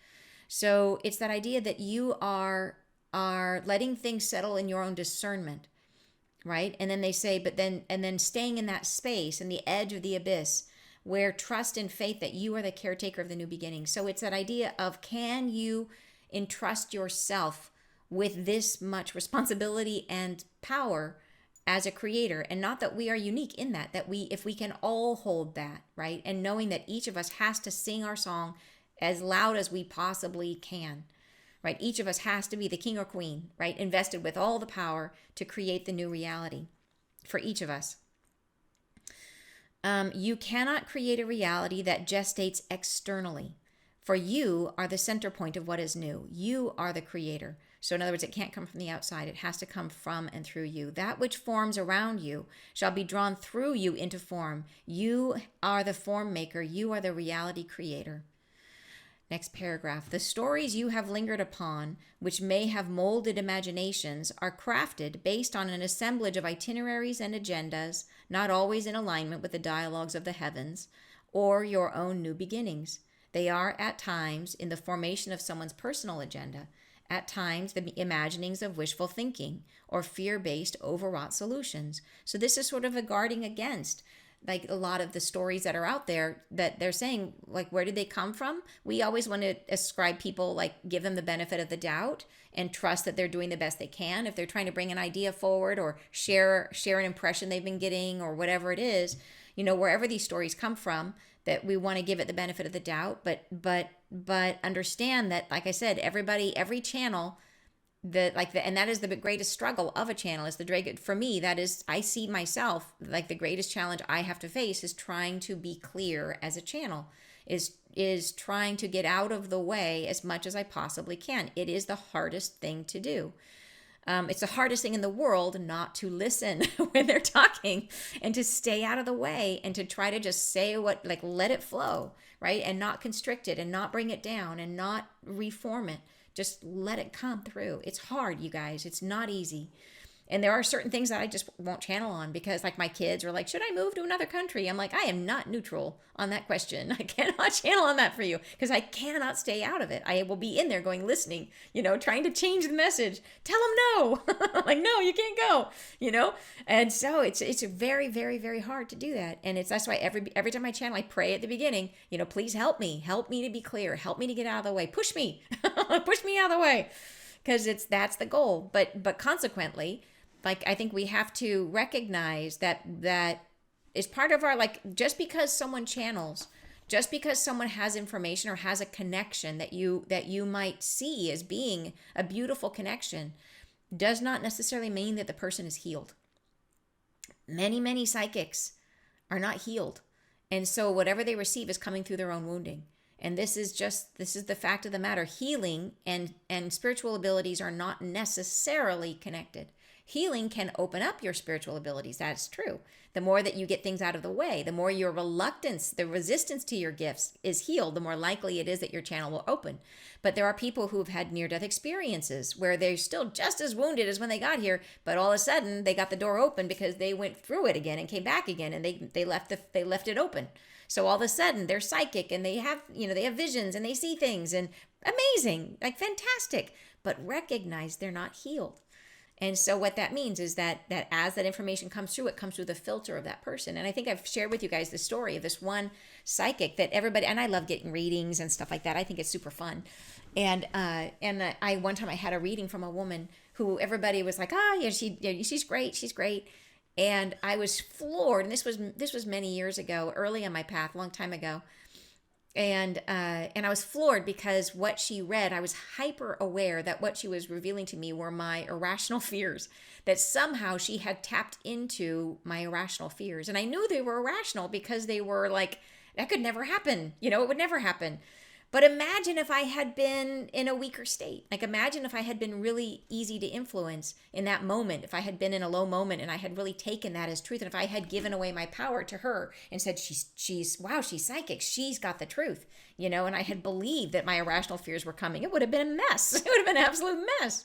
So it's that idea that you are letting things settle in your own discernment, right? And then they say, and then staying in that space, in the edge of the abyss, where trust and faith that you are the caretaker of the new beginning. So it's that idea of, can you entrust yourself with this much responsibility and power as a creator? And not that we are unique in that if we can all hold that, right? And knowing that each of us has to sing our song as loud as we possibly can, right? Each of us has to be the king or queen, right? Invested with all the power to create the new reality for each of us. You cannot create a reality that gestates externally, for you are the center point of what is new. You are the creator. So in other words, it can't come from the outside. It has to come from and through you. That which forms around you shall be drawn through you into form. You are the form maker. You are the reality creator. Next paragraph. The stories you have lingered upon, which may have molded imaginations, are crafted based on an assemblage of itineraries and agendas, not always in alignment with the dialogues of the heavens or your own new beginnings. They are at times in the formation of someone's personal agenda, at times the imaginings of wishful thinking or fear-based overwrought solutions. So this is sort of a guarding against like a lot of the stories that are out there that they're saying, like, where did they come from? We always want to ascribe people, like, give them the benefit of the doubt and trust that they're doing the best they can. If they're trying to bring an idea forward or share an impression they've been getting or whatever it is, wherever these stories come from, that we want to give it the benefit of the doubt, but understand that, like I said, every channel, and that is the greatest struggle of a channel, is for me, that is, I see myself, like, the greatest challenge I have to face is trying to be clear as a channel, is trying to get out of the way as much as I possibly can. It is the hardest thing to do. It's the hardest thing in the world not to listen when they're talking, and to stay out of the way, and to try to just say let it flow, right? And not constrict it, and not bring it down, and not reform it. Just let it come through. It's hard, you guys. It's not easy. And there are certain things that I just won't channel on, because, like, my kids are like, should I move to another country? I'm like, I am not neutral on that question. I cannot channel on that for you, because I cannot stay out of it. I will be in there going, listening, trying to change the message. Tell them no. Like, no, you can't go, And so it's very, very, very hard to do that. And that's why every time I channel, I pray at the beginning, please help me to be clear. Help me to get out of the way. Push me, push me out of the way. Because that's the goal. But consequently, like, I think we have to recognize that is part of our, like, just because someone channels, just because someone has information or has a connection that you might see as being a beautiful connection, does not necessarily mean that the person is healed. Many, many psychics are not healed. And so whatever they receive is coming through their own wounding. And this is the fact of the matter. Healing and spiritual abilities are not necessarily connected. Healing can open up your spiritual abilities. That's true. The more that you get things out of the way, the more your the resistance to your gifts is healed, the more likely it is that your channel will open. But there are people who've had near-death experiences where they're still just as wounded as when they got here, but all of a sudden they got the door open because they went through it again and came back again, and they left it open. So all of a sudden they're psychic, and they have visions, and they see things, and amazing, like, fantastic, but recognize they're not healed. And so what that means is that as that information comes through, it comes through the filter of that person. And I think I've shared with you guys the story of this one psychic that everybody, and I love getting readings and stuff like that. I think it's super fun. And I one time I had a reading from a woman who everybody was like, she's great. And I was floored. And this was many years ago, early on my path, long time ago. And I was floored because what she read, I was hyper aware that what she was revealing to me were my irrational fears, that somehow she had tapped into my irrational fears. And I knew they were irrational because they were like, that could never happen. It would never happen. But imagine if I had been in a weaker state. Like, imagine if I had been really easy to influence in that moment, if I had been in a low moment and I had really taken that as truth, and if I had given away my power to her and said, she's psychic, she's got the truth, and I had believed that my irrational fears were coming, it would have been a mess. It would have been an absolute mess.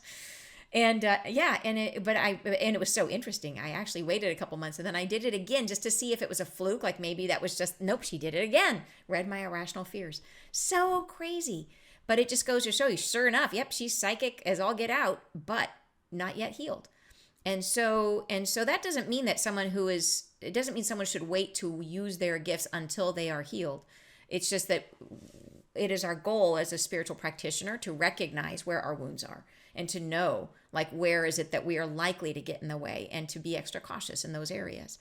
And it was so interesting. I actually waited a couple months, and then I did it again just to see if it was a fluke. Like, maybe that was just, nope, she did it again. Read my irrational fears. So crazy. But it just goes to show you, sure enough, yep, she's psychic as all get out, but not yet healed. And so that doesn't mean that it doesn't mean someone should wait to use their gifts until they are healed. It's just that it is our goal as a spiritual practitioner to recognize where our wounds are, and to know, like, where is it that we are likely to get in the way, and to be extra cautious in those areas.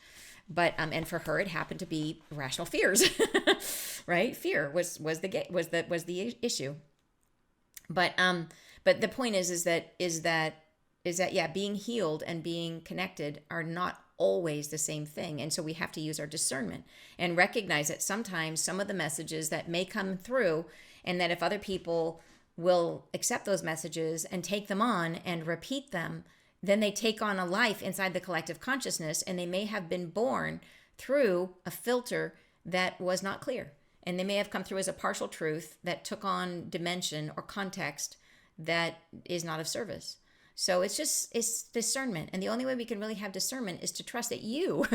But and for her, it happened to be irrational fears, right? Fear was the issue. But the point is that being healed and being connected are not always the same thing. And so we have to use our discernment and recognize that sometimes some of the messages that may come through, and that if other people will accept those messages and take them on and repeat them, then they take on a life inside the collective consciousness, and they may have been born through a filter that was not clear. And they may have come through as a partial truth that took on dimension or context that is not of service. So it's discernment. And the only way we can really have discernment is to trust that you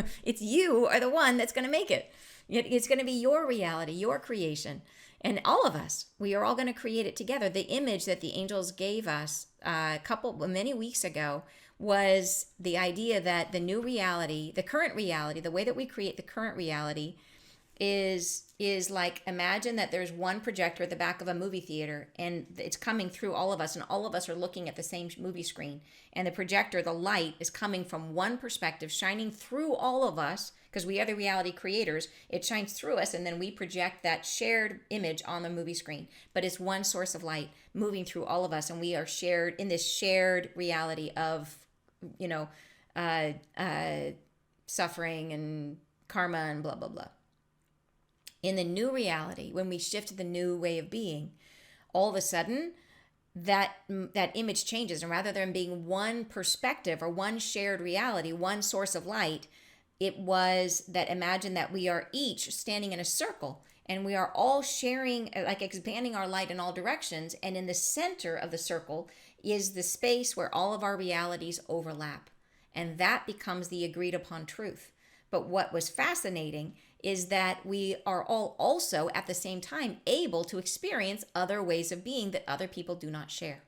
are the one that's going to make it. It's going to be your reality, your creation. And all of us, we are all going to create it together. The image that the angels gave us many weeks ago was the idea that the new reality, the current reality, the way that we create the current reality is like, imagine that there's one projector at the back of a movie theater and it's coming through all of us, and all of us are looking at the same movie screen, and the projector, the light, is coming from one perspective, shining through all of us because we are the reality creators. It shines through us, and then we project that shared image on the movie screen, but it's one source of light moving through all of us, and we are shared in this shared reality of, you know, uh, uh, suffering and karma and blah blah blah. In the new reality, when we shift to the new way of being, all of a sudden that image changes, and rather than being one perspective or one shared reality, one source of light, it was that, imagine that we are each standing in a circle and we are all sharing, like expanding our light in all directions, and in the center of the circle is the space where all of our realities overlap, and that becomes the agreed upon truth. But what was fascinating is that we are all also at the same time able to experience other ways of being that other people do not share.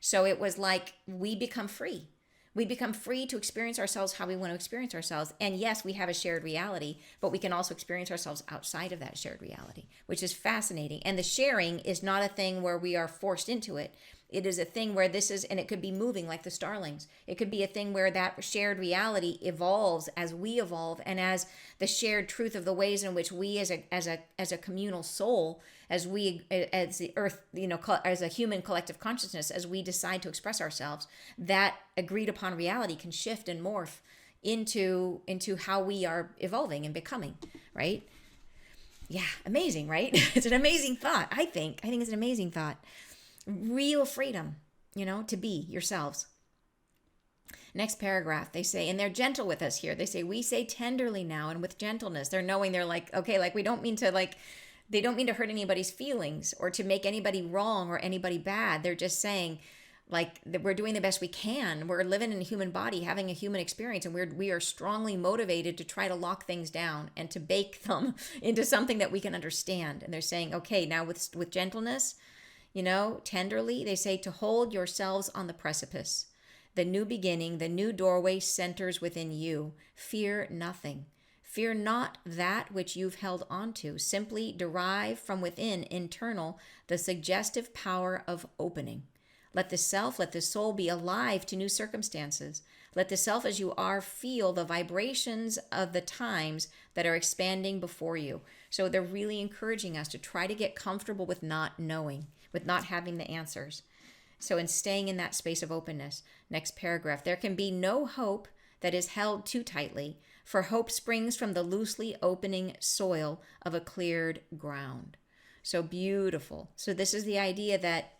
So it was like we become free. We become free to experience ourselves how we want to experience ourselves. And yes, we have a shared reality, but we can also experience ourselves outside of that shared reality, which is fascinating. And the sharing is not a thing where we are forced into it. It is a thing where this is, and it could be moving like the Starlings. It could be a thing where that shared reality evolves as we evolve, and as the shared truth of the ways in which we as a communal soul, as the earth, as a human collective consciousness, as we decide to express ourselves, that agreed upon reality can shift and morph into how we are evolving and becoming, right? Yeah, amazing, right? It's an amazing thought. I think it's an amazing thought. Real freedom, to be yourselves. Next paragraph, they say, and they're gentle with us here. They say, we say tenderly now and with gentleness. They're knowing, they're like, okay, like we don't mean to, like, they don't mean to hurt anybody's feelings or to make anybody wrong or anybody bad. They're just saying, like, that we're doing the best we can. We're living in a human body, having a human experience, and we are strongly motivated to try to lock things down and to bake them into something that we can understand. And they're saying, okay, now with gentleness, tenderly, they say, to hold yourselves on the precipice. The new beginning, the new doorway centers within you. Fear nothing. Fear not that which you've held onto. Simply derive from within, internal, the suggestive power of opening. Let the self, let the soul be alive to new circumstances. Let the self as you are feel the vibrations of the times that are expanding before you. So they're really encouraging us to try to get comfortable with not knowing, with not having the answers. So in staying in that space of openness, next paragraph, there can be no hope that is held too tightly, for hope springs from the loosely opening soil of a cleared ground. So beautiful. So this is the idea that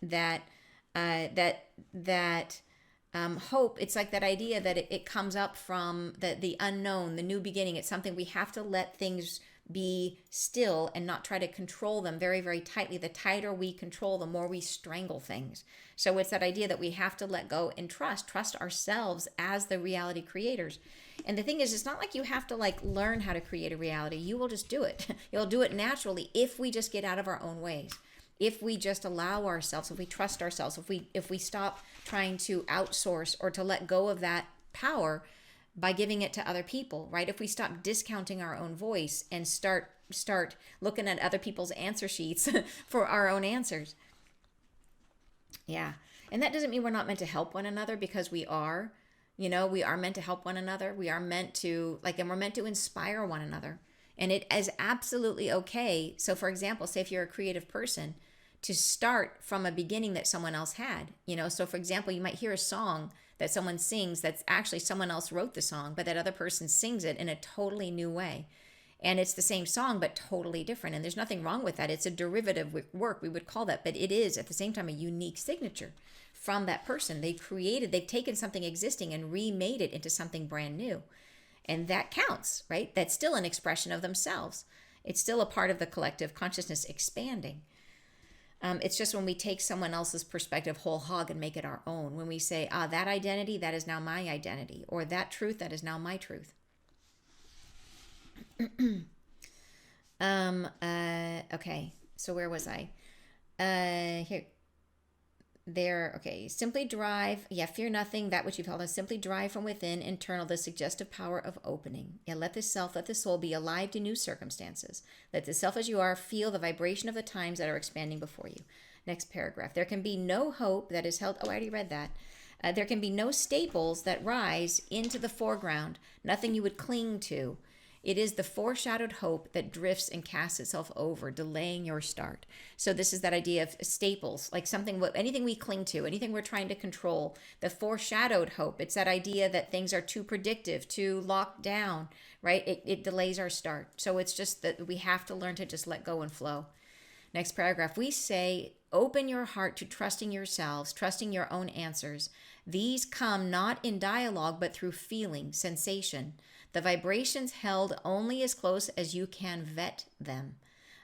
hope, it's like that idea that it comes up from the unknown, the new beginning. It's something we have to let things be still and not try to control them very, very tightly. The tighter we control, the more we strangle things. So it's that idea that we have to let go and trust ourselves as the reality creators. And the thing is, it's not like you have to like learn how to create a reality. You will just do it. You'll do it naturally if we just get out of our own ways. If we just allow ourselves, if we trust ourselves, if we stop trying to outsource or to let go of that power by giving it to other people, right? If we stop discounting our own voice and start looking at other people's answer sheets for our own answers. Yeah. And that doesn't mean we're not meant to help one another, because we are. We are meant to help one another. We are meant to, and we're meant to inspire one another. And it is absolutely okay. So for example, say if you're a creative person, to start from a beginning that someone else had. So for example, you might hear a song that someone sings that's actually someone else wrote the song, but that other person sings it in a totally new way. And it's the same song, but totally different. And there's nothing wrong with that. It's a derivative work, we would call that. But it is at the same time a unique signature from that person. They've taken something existing and remade it into something brand new. And that counts, right? That's still an expression of themselves. It's still a part of the collective consciousness expanding. It's just when we take someone else's perspective whole hog and make it our own. When we say, that identity, that is now my identity. Or that truth, that is now my truth. Okay, so where was I? Here. There, okay. Simply drive, fear nothing, that which you've held on. Simply drive from within, internal, the suggestive power of opening. Let let the soul be alive to new circumstances. Let the self as you are feel the vibration of the times that are expanding before you. Next paragraph. There can be no hope that is held. Oh, I already read that. There can be no staples that rise into the foreground, nothing you would cling to. It is the foreshadowed hope that drifts and casts itself over, delaying your start. So this is that idea of staples, like something, anything we cling to, anything we're trying to control. The foreshadowed hope. It's that idea that things are too predictive, too locked down, right? It delays our start. So it's just that we have to learn to just let go and flow. Next paragraph. We say, open your heart to trusting yourselves, trusting your own answers. These come not in dialogue, but through feeling, sensation. The vibrations held only as close as you can vet them.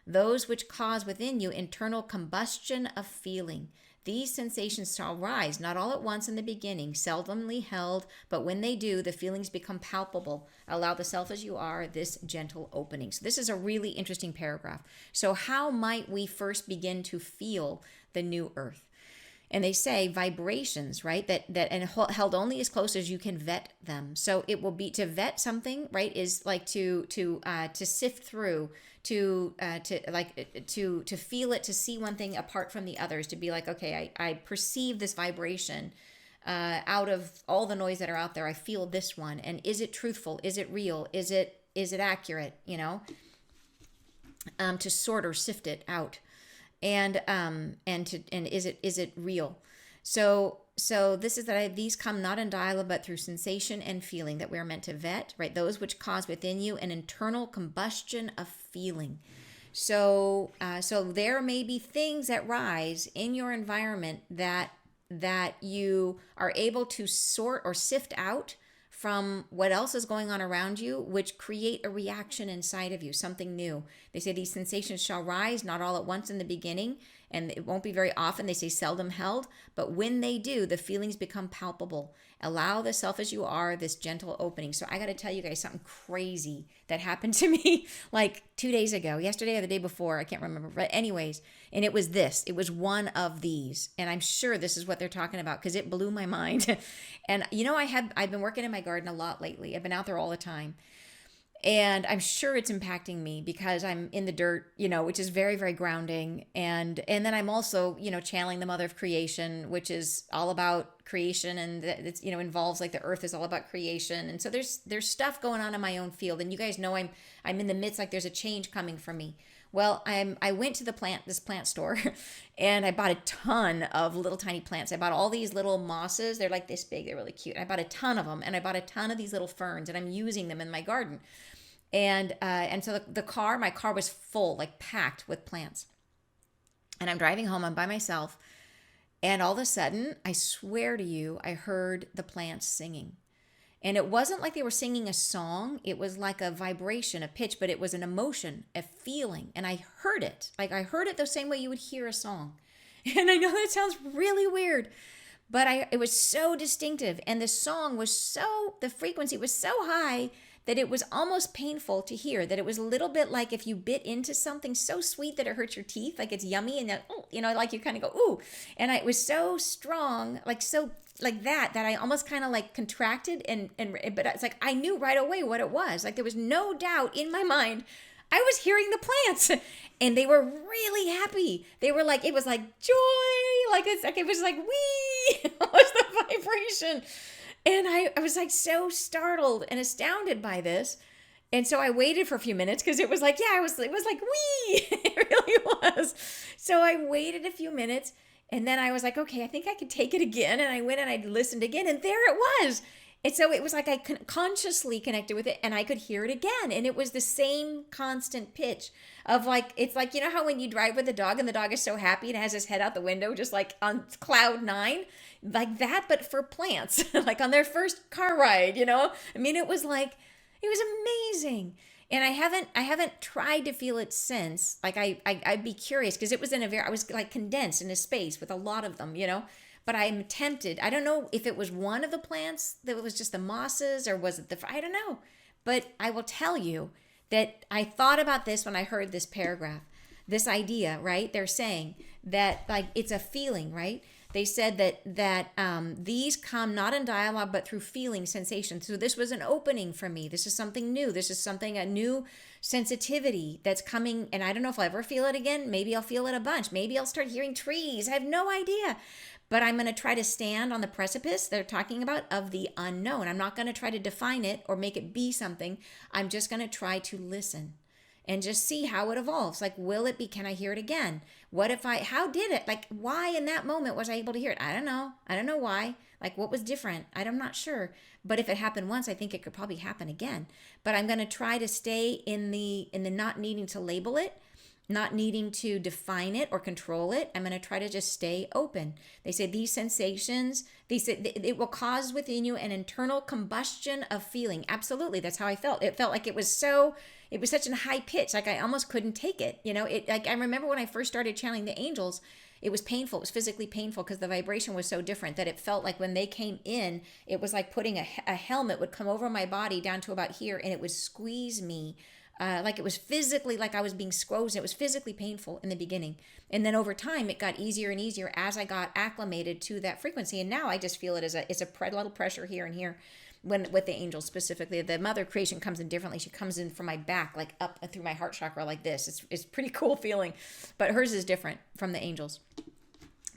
Those which cause within you internal combustion of feeling. These sensations shall rise, not all at once in the beginning, seldomly held, but when they do, the feelings become palpable. Allow the self as you are this gentle opening. So this is a really interesting paragraph. So how might we first begin to feel the new earth? And they say vibrations, right? That and held only as close as you can vet them. So it will be to vet something, right? Is like to sift through, to feel it, to see one thing apart from the others, to be like, okay, I perceive this vibration out of all the noise that are out there. I feel this one, and is it truthful? Is it real? Is it accurate? To sort or sift it out. And is it real? So this is that these come not in dialogue but through sensation and feeling, that we are meant to vet, right? Those which cause within you an internal combustion of feeling. So there may be things that rise in your environment that you are able to sort or sift out from what else is going on around you, which create a reaction inside of you, something new. They say these sensations shall rise, not all at once in the beginning, and it won't be very often. They say seldom held, but when they do, the feelings become palpable. Allow the self as you are this gentle opening. So I got to tell you guys something crazy that happened to me like 2 days ago, yesterday or the day before, I can't remember. But anyways, and it was this. It was one of these, and I'm sure this is what they're talking about because it blew my mind. And I've been working in my garden a lot lately. I've been out there all the time. And I'm sure it's impacting me because I'm in the dirt, which is very, very grounding. And then I'm also, channeling the mother of creation, which is all about creation. And it's, involves like the earth is all about creation. And so there's stuff going on in my own field. And you guys know I'm in the midst, like there's a change coming for me. Well, I went to this plant store and I bought a ton of little tiny plants. I bought all these little mosses. They're like this big. They're really cute. I bought a ton of them, and I bought a ton of these little ferns, and I'm using them in my garden. And so my car was full, like packed with plants. And I'm driving home, I'm by myself. And all of a sudden, I swear to you, I heard the plants singing. And it wasn't like they were singing a song. It was like a vibration, a pitch, but it was an emotion, a feeling. And I heard it. Like I heard it the same way you would hear a song. And I know that sounds really weird, but it was so distinctive. And the frequency was so high that it was almost painful to hear, that it was a little bit like if you bit into something so sweet that it hurts your teeth, like it's yummy, and that, like you kind of go, ooh. And it was so strong, like so like that I almost kind of like contracted but it's like I knew right away what it was. Like there was no doubt in my mind. I was hearing the plants and they were really happy. They were like, it was like joy, like it's like it was like wee was the vibration. And I was like so startled and astounded by this. And so I waited for a few minutes because it was like, it was like, wee, it really was. So I waited a few minutes and then I was like, okay, I think I could take it again. And I went and I listened again and there it was. And so it was like I consciously connected with it and I could hear it again. And it was the same constant pitch of like, it's like, how when you drive with a dog and the dog is so happy and has his head out the window, just like on cloud 9, like that, but for plants, like on their first car ride, I mean, it was amazing. And I haven't tried to feel it since. Like I'd be curious because it was I was like condensed in a space with a lot of them, But I'm tempted. I don't know if it was one of the plants that was just the mosses or was it I don't know. But I will tell you that I thought about this when I heard this paragraph, this idea, right? They're saying that like it's a feeling, right? They said that these come not in dialogue but through feeling sensation. So this was an opening for me. This is something new. This is something, a new sensitivity that's coming, and I don't know if I'll ever feel it again. Maybe I'll feel it a bunch. Maybe I'll start hearing trees. I have no idea. But I'm going to try to stand on the precipice they're talking about of the unknown. I'm not going to try to define it or make it be something. I'm just going to try to listen and just see how it evolves. Like, will it be, can I hear it again? How did it, like, why in that moment was I able to hear it? I don't know. I don't know why. Like, what was different? I'm not sure. But if it happened once, I think it could probably happen again. But I'm going to try to stay in the not needing to label it, not needing to define it or control it. I'm going to try to just stay open. They say these sensations, they say it will cause within you an internal combustion of feeling. Absolutely. That's how I felt. It felt like it was such a high pitch. Like I almost couldn't take it. Like I remember when I first started channeling the angels, it was painful. It was physically painful because the vibration was so different that it felt like when they came in, it was like putting a helmet would come over my body down to about here and it would squeeze me. Like it was physically, like I was being squeezed. It was physically painful in the beginning. And then over time, it got easier and easier as I got acclimated to that frequency. And now I just feel it as it's a little pressure here and here. When with the angels specifically, the mother creation comes in differently. She comes in from my back, like up through my heart chakra like this. It's pretty cool feeling. But hers is different from the angels.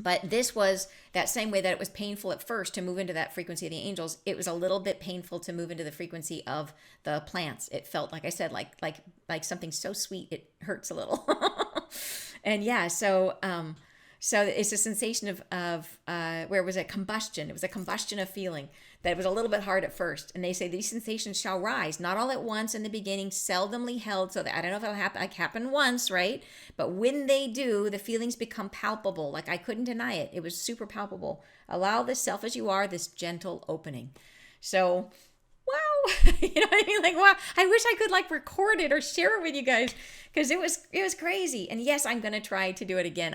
But this was that same way that it was painful at first to move into that frequency of the angels. It was a little bit painful to move into the frequency of the plants. It felt, like I said, like something so sweet it hurts a little. And yeah, so it's a sensation of where it was a combustion. It was a combustion of feeling that was a little bit hard at first. And they say these sensations shall rise, not all at once in the beginning, seldomly held. So that I don't know if it'll happen once, right? But when they do, the feelings become palpable. Like I couldn't deny it. It was super palpable. Allow the self as you are, this gentle opening. So, wow, you know what I mean? Like, wow, I wish I could like record it or share it with you guys because it was crazy. And yes, I'm going to try to do it again.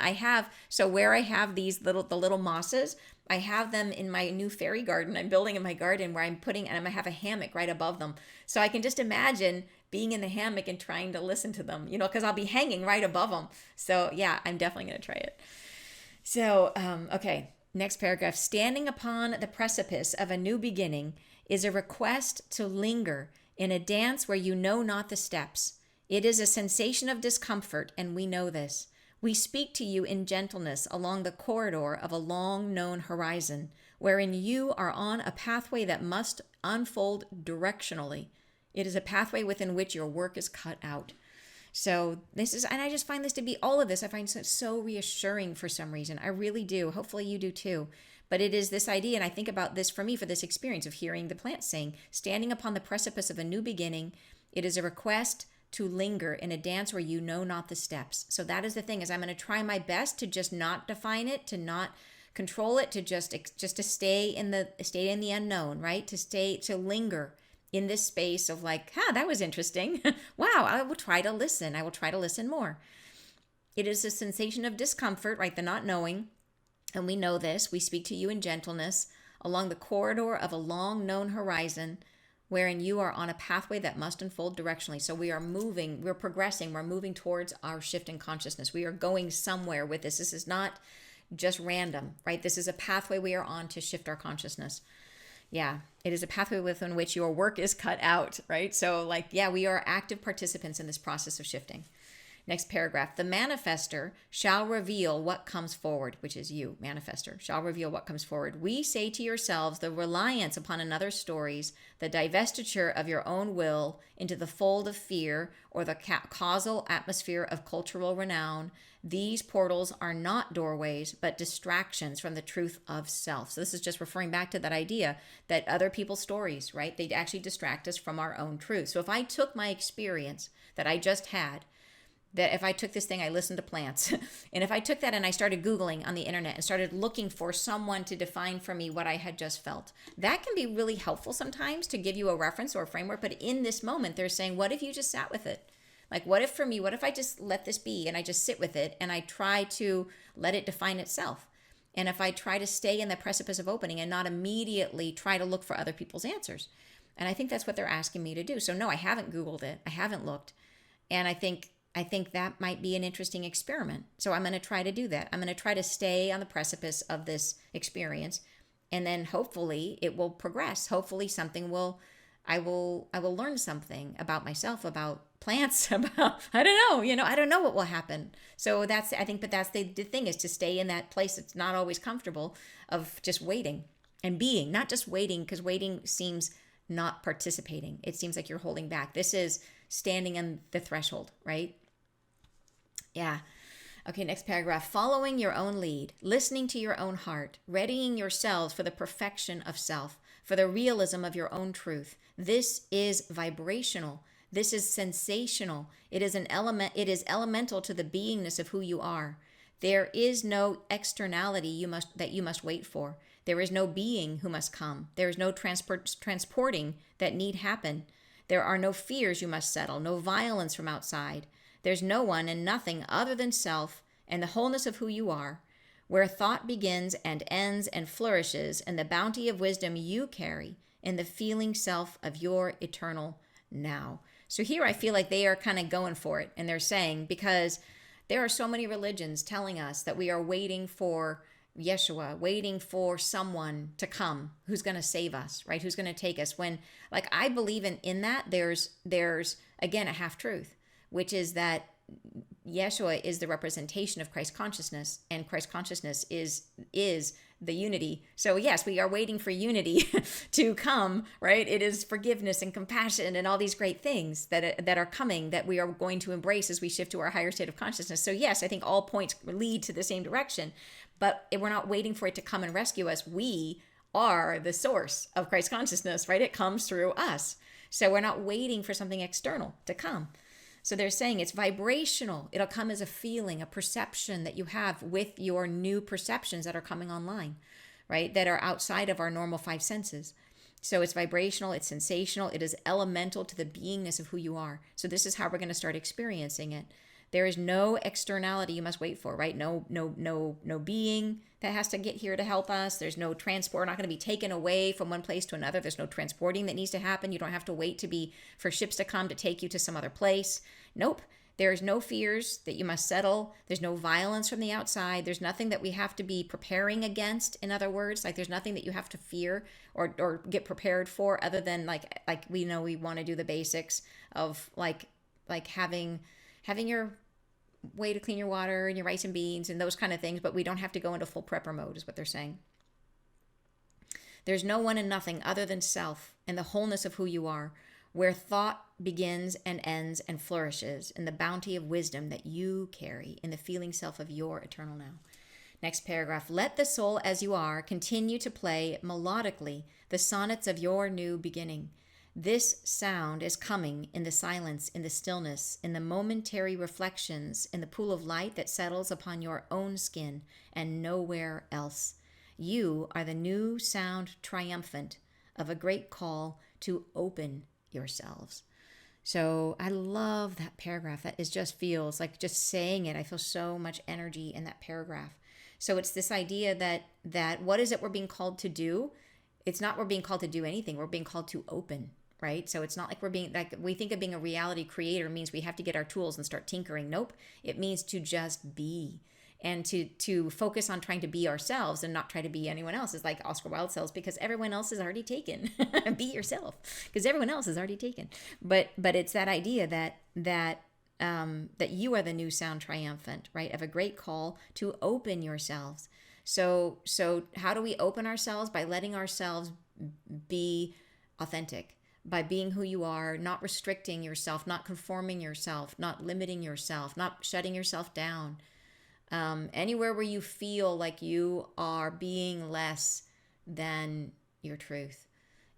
So where I have the little mosses, I have them in my new fairy garden. I'm building in my garden where and I'm going to have a hammock right above them. So I can just imagine being in the hammock and trying to listen to them, because I'll be hanging right above them. So yeah, I'm definitely going to try it. So, okay, next paragraph. Standing upon the precipice of a new beginning is a request to linger in a dance where you know not the steps. It is a sensation of discomfort, and we know this. We speak to you in gentleness along the corridor of a long-known horizon, wherein you are on a pathway that must unfold directionally. It is a pathway within which your work is cut out. So and I just find this to be all of this. I find so reassuring for some reason. I really do. Hopefully you do too. But it is this idea, and I think about this for me, for this experience of hearing the plants sing, standing upon the precipice of a new beginning. It is a request to linger in a dance where you know not the steps. So that is the thing, is I'm going to try my best to just not define it, to not control it, to just to stay in the unknown, right? To linger in this space of like, that was interesting. Wow, I will try to listen. I will try to listen more. It is a sensation of discomfort, right? The not knowing. And we know this. We speak to you in gentleness along the corridor of a long known horizon, wherein you are on a pathway that must unfold directionally. So we are moving, we're progressing, we're moving towards our shift in consciousness. We are going somewhere with this. This is not just random, right? This is a pathway we are on to shift our consciousness. Yeah, it is a pathway within which your work is cut out, right? So we are active participants in this process of shifting. Next paragraph. The manifester shall reveal what comes forward, which is you, manifester, shall reveal what comes forward. We say to yourselves, the reliance upon another's stories, the divestiture of your own will into the fold of fear or the causal atmosphere of cultural renown. These portals are not doorways, but distractions from the truth of self. So this is just referring back to that idea that other people's stories, right? They actually distract us from our own truth. So if I took my experience that I just had, that if I took this thing, I listened to plants. And if I took that and I started Googling on the internet and started looking for someone to define for me what I had just felt, that can be really helpful sometimes to give you a reference or a framework. But in this moment, they're saying, what if you just sat with it? Like, what if I just let this be and I just sit with it and I try to let it define itself? And if I try to stay in the precipice of opening and not immediately try to look for other people's answers. And I think that's what they're asking me to do. So no, I haven't Googled it. I haven't looked. And I think I think that might be an interesting experiment. So I'm going to try to do that. I'm going to try to stay on the precipice of this experience, and then hopefully it will progress. Hopefully something will I will learn something about myself, about plants, about I don't know, I don't know what will happen. So that's I think but that's the thing, is to stay in that place that's not always comfortable, of just waiting and being, not just waiting, because waiting seems not participating. It seems like you're holding back. This is standing on the threshold, right? Yeah. Okay, next paragraph. Following your own lead, listening to your own heart, readying yourselves for the perfection of self, for the realism of your own truth. This is vibrational. This is sensational. It is an element. It is elemental to the beingness of who you are. There is no externality that you must wait for. There is no being who must come. There is no transporting that need happen. There are no fears you must settle, no violence from outside. There's no one and nothing other than self and the wholeness of who you are, where thought begins and ends and flourishes in the bounty of wisdom you carry in the feeling self of your eternal now. So here I feel like they are kind of going for it, and they're saying, because there are so many religions telling us that we are waiting for Yeshua, waiting for someone to come who's going to save us, right? Who's going to take us, when, like, I believe in that there's again a half truth, which is that Yeshua is the representation of Christ consciousness, and Christ consciousness is the unity. So yes, we are waiting for unity to come, right? It is forgiveness and compassion and all these great things that are coming, that we are going to embrace as we shift to our higher state of consciousness. So yes, I think all points lead to the same direction, but we're not waiting for it to come and rescue us. We are the source of Christ consciousness, right? It comes through us. So we're not waiting for something external to come. So they're saying it's vibrational. It'll come as a feeling, a perception that you have with your new perceptions that are coming online, right? That are outside of our normal five senses. So it's vibrational, it's sensational, it is elemental to the beingness of who you are. So this is how we're going to start experiencing it. There is no externality you must wait for, right? No being that has to get here to help us. There's no transport. We're not going to be taken away from one place to another. There's no transporting that needs to happen. You don't have to wait for ships to come to take you to some other place. Nope. There's no fears that you must settle. There's no violence from the outside. There's nothing that we have to be preparing against. In other words, like, there's nothing that you have to fear or get prepared for, other than like we know we want to do the basics of like having your way to clean your water and your rice and beans and those kind of things, but we don't have to go into full prepper mode, is what they're saying. There's no one and nothing other than self and the wholeness of who you are, where thought begins and ends and flourishes in the bounty of wisdom that you carry in the feeling self of your eternal now. Next paragraph. Let the soul as you are continue to play melodically the sonnets of your new beginning. This sound is coming in the silence, in the stillness, in the momentary reflections, in the pool of light that settles upon your own skin and nowhere else. You are the new sound triumphant of a great call to open yourselves. So I love that paragraph. That is just feels like, just saying it, I feel so much energy in that paragraph. So it's this idea that what is it we're being called to do? It's not we're being called to do anything. We're being called to open. Right? So it's not like we think of being a reality creator means we have to get our tools and start tinkering. Nope. It means to just be, and to focus on trying to be ourselves and not try to be anyone else. Is like Oscar Wilde says, because everyone else is already taken. Be yourself, because everyone else is already taken. But it's that idea that you are the new sound triumphant, right? Of a great call to open yourselves. So how do we open ourselves? By letting ourselves be authentic. By being who you are, not restricting yourself, not conforming yourself, not limiting yourself, not shutting yourself down. Anywhere where you feel like you are being less than your truth.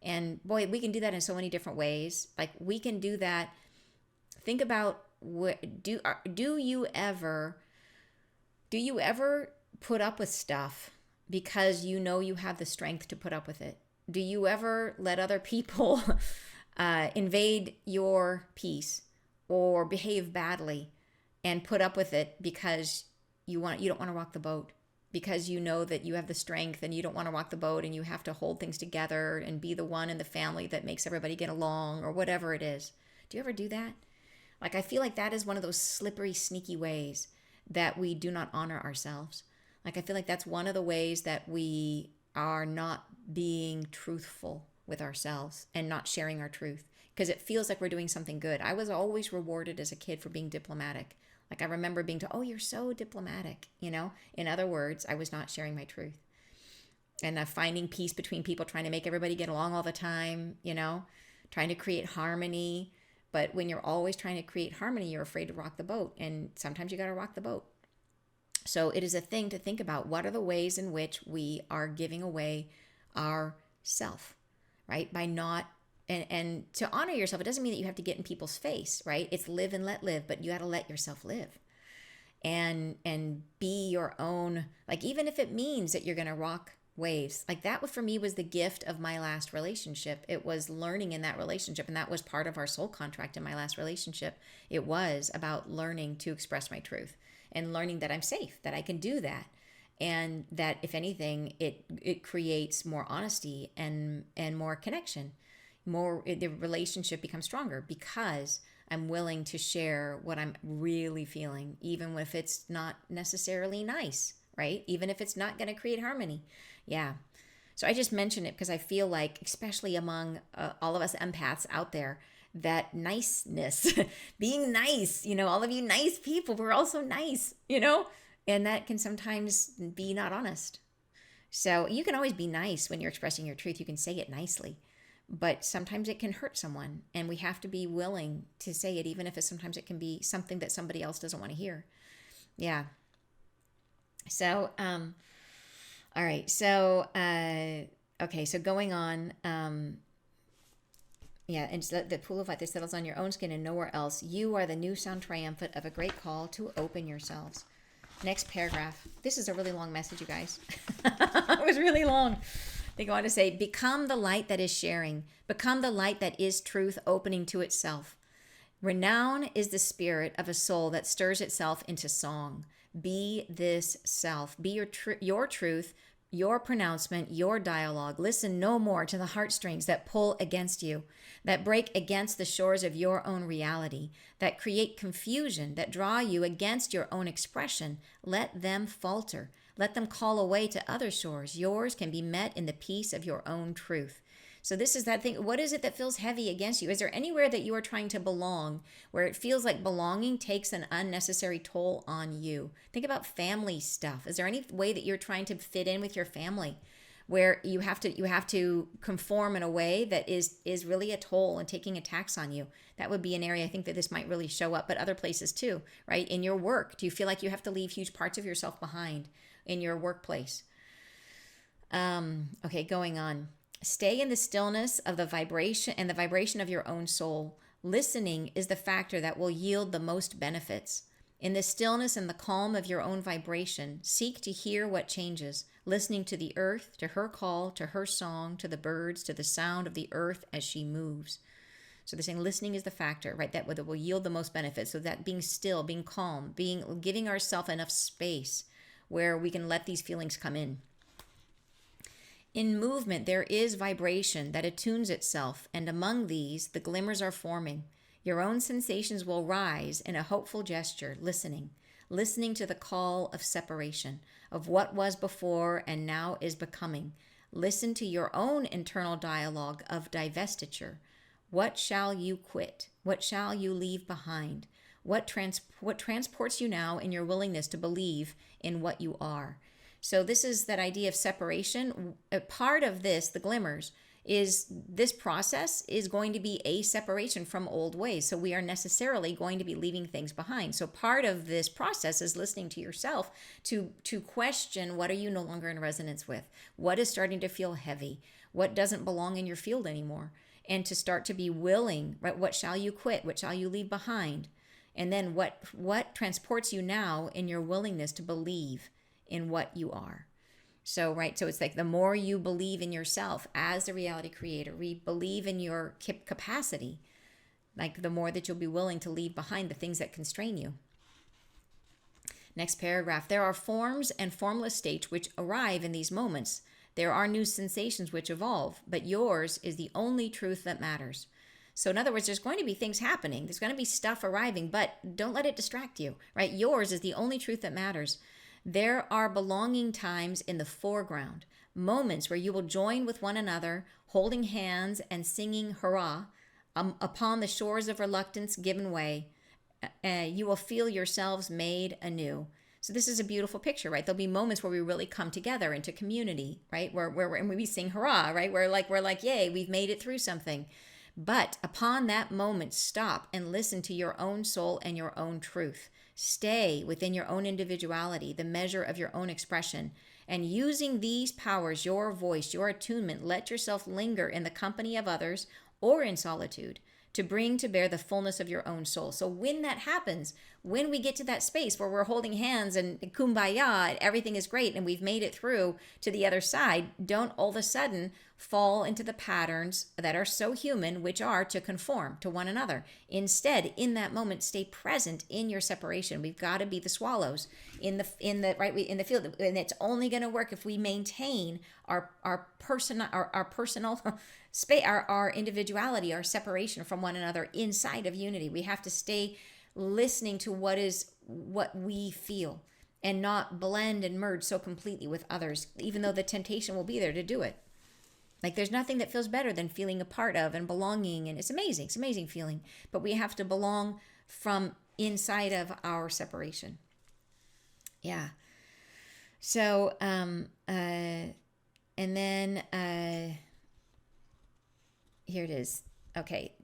And boy, we can do that in so many different ways. Like, we can do that. Think about, do you ever put up with stuff because you know you have the strength to put up with it? Do you ever let other people invade your peace or behave badly and put up with it because you don't want to rock the boat, because you know that you have the strength and you don't want to rock the boat and you have to hold things together and be the one in the family that makes everybody get along, or whatever it is? Do you ever do that? Like, I feel like that is one of those slippery, sneaky ways that we do not honor ourselves. Like, I feel like that's one of the ways that we are not being truthful with ourselves and not sharing our truth, because it feels like we're doing something good. I was always rewarded as a kid for being diplomatic. Like, I remember being told, oh, you're so diplomatic, you know? In other words, I was not sharing my truth. And finding peace between people, trying to make everybody get along all the time, you know? Trying to create harmony. But when you're always trying to create harmony, you're afraid to rock the boat. And sometimes you got to rock the boat. So it is a thing to think about. What are the ways in which we are giving away our self, right? By not, and to honor yourself, it doesn't mean that you have to get in people's face, right? It's live and let live, but you got to let yourself live and be your own, like, even if it means that you're going to rock waves. Like, that for me was the gift of my last relationship. It was learning in that relationship, and that was part of our soul contract in my last relationship. It was about learning to express my truth and learning that I'm safe, that I can do that, and that if anything, it creates more honesty and more connection. The relationship becomes stronger because I'm willing to share what I'm really feeling, even if it's not necessarily nice, right? Even if it's not going to create harmony. Yeah. So I just mention it because I feel like, especially among all of us empaths out there, that niceness, being nice, you know, all of you nice people, we're also nice, you know, and that can sometimes be not honest. So you can always be nice when you're expressing your truth. You can say it nicely, but sometimes it can hurt someone, and we have to be willing to say it, even if sometimes it can be something that somebody else doesn't want to hear. Yeah. So, all right. So, okay. So going on, yeah, and the pool of light that settles on your own skin and nowhere else. You are the new sound triumphant of a great call to open yourselves. Next paragraph. This is a really long message, you guys. It was really long. They go on to say, become the light that is sharing. Become the light that is truth opening to itself. Renown is the spirit of a soul that stirs itself into song. Be this self. Be your truth, your pronouncement, your dialogue. Listen no more to the heartstrings that pull against you, that break against the shores of your own reality, that create confusion, that draw you against your own expression. Let them falter. Let them call away to other shores. Yours can be met in the peace of your own truth. So this is that thing. What is it that feels heavy against you? Is there anywhere that you are trying to belong where it feels like belonging takes an unnecessary toll on you? Think about family stuff. Is there any way that you're trying to fit in with your family where you have to conform in a way that is really a toll and taking a tax on you? That would be an area I think that this might really show up, but other places too, right? In your work, do you feel like you have to leave huge parts of yourself behind in your workplace? Okay, going on. Stay in the stillness of the vibration of your own soul. Listening is the factor that will yield the most benefits. In the stillness and the calm of your own vibration, seek to hear what changes, listening to the earth, to her call, to her song, to the birds, to the sound of the earth as she moves. So they're saying listening is the factor, right? That will yield the most benefits. So that being still, being calm, giving ourselves enough space where we can let these feelings come in. In movement, there is vibration that attunes itself, and among these, the glimmers are forming. Your own sensations will rise in a hopeful gesture, listening to the call of separation, of what was before and now is becoming. Listen to your own internal dialogue of divestiture. What shall you quit? What shall you leave behind? What transports you now in your willingness to believe in what you are? So this is that idea of separation. A part of this, the glimmers, is this process is going to be a separation from old ways. So we are necessarily going to be leaving things behind. So part of this process is listening to yourself to question, what are you no longer in resonance with? What is starting to feel heavy? What doesn't belong in your field anymore? And to start to be willing, right? What shall you quit? What shall you leave behind? And then what transports you now in your willingness to believe in what you are. So it's like the more you believe in yourself as the reality creator, believe in your capacity, like the more that you'll be willing to leave behind the things that constrain you. Next paragraph. There are forms and formless states which arrive in these moments. There are new sensations which evolve, but yours is the only truth that matters. So in other words, there's going to be things happening. There's going to be stuff arriving, but don't let it distract you, right? Yours is the only truth that matters. There are belonging times in the foreground, moments where you will join with one another, holding hands and singing hurrah. Upon the shores of reluctance given way, you will feel yourselves made anew. So this is a beautiful picture, right? There'll be moments where we really come together into community, right? Where and we sing hurrah, right? We're like, yay, we've made it through something. But upon that moment, stop and listen to your own soul and your own truth. Stay within your own individuality, the measure of your own expression. And using these powers, your voice, your attunement, let yourself linger in the company of others or in solitude to bring to bear the fullness of your own soul. So when that happens, when we get to that space where we're holding hands and kumbaya and everything is great and we've made it through to the other side, don't all of a sudden fall into the patterns that are so human, which are to conform to one another. Instead, in that moment, stay present in your separation. We've got to be the swallows in the field, and it's only going to work if we maintain our personal space, our individuality, our separation from one another inside of unity. We have to stay listening to what we feel and not blend and merge so completely with others, even though the temptation will be there to do it. Like there's nothing that feels better than feeling a part of and belonging, and it's amazing. It's an amazing feeling. But we have to belong from inside of our separation. Yeah. So, and then here it is. Okay.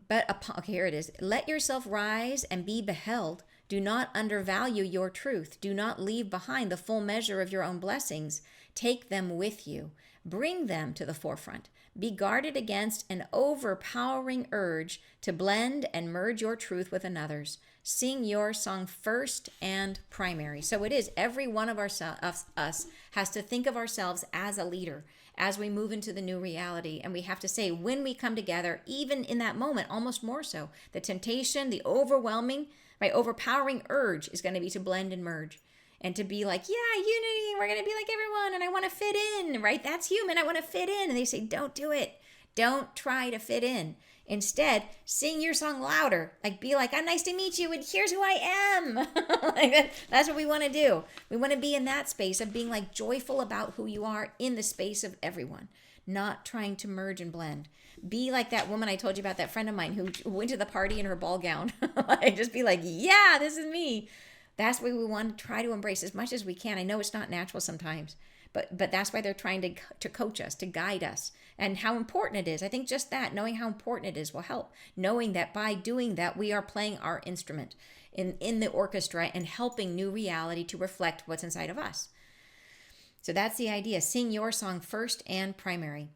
Here it is. Let yourself rise and be beheld. Do not undervalue your truth. Do not leave behind the full measure of your own blessings. Take them with you. Bring them to the forefront. Be guarded against an overpowering urge to blend and merge your truth with another's. Sing your song first and primary. So it is every one of us has to think of ourselves as a leader as we move into the new reality. And we have to say, when we come together, even in that moment, almost more so, the temptation, the overwhelming, overpowering urge is going to be to blend and merge. And to be like, yeah, unity, we're going to be like everyone, and I want to fit in, right? That's human, I want to fit in. And they say, don't do it. Don't try to fit in. Instead, sing your song louder. Like, be like, I'm nice to meet you, and here's who I am. That's what we want to do. We want to be in that space of being like joyful about who you are in the space of everyone, not trying to merge and blend. Be like that woman I told you about, that friend of mine who went to the party in her ball gown. Just be like, yeah, this is me. That's what we want to try to embrace as much as we can. I know it's not natural sometimes, but that's why they're trying to coach us, to guide us, and how important it is. I think just that, knowing how important it is, will help. Knowing that by doing that, we are playing our instrument in the orchestra and helping new reality to reflect what's inside of us. So that's the idea. Sing your song first and primary.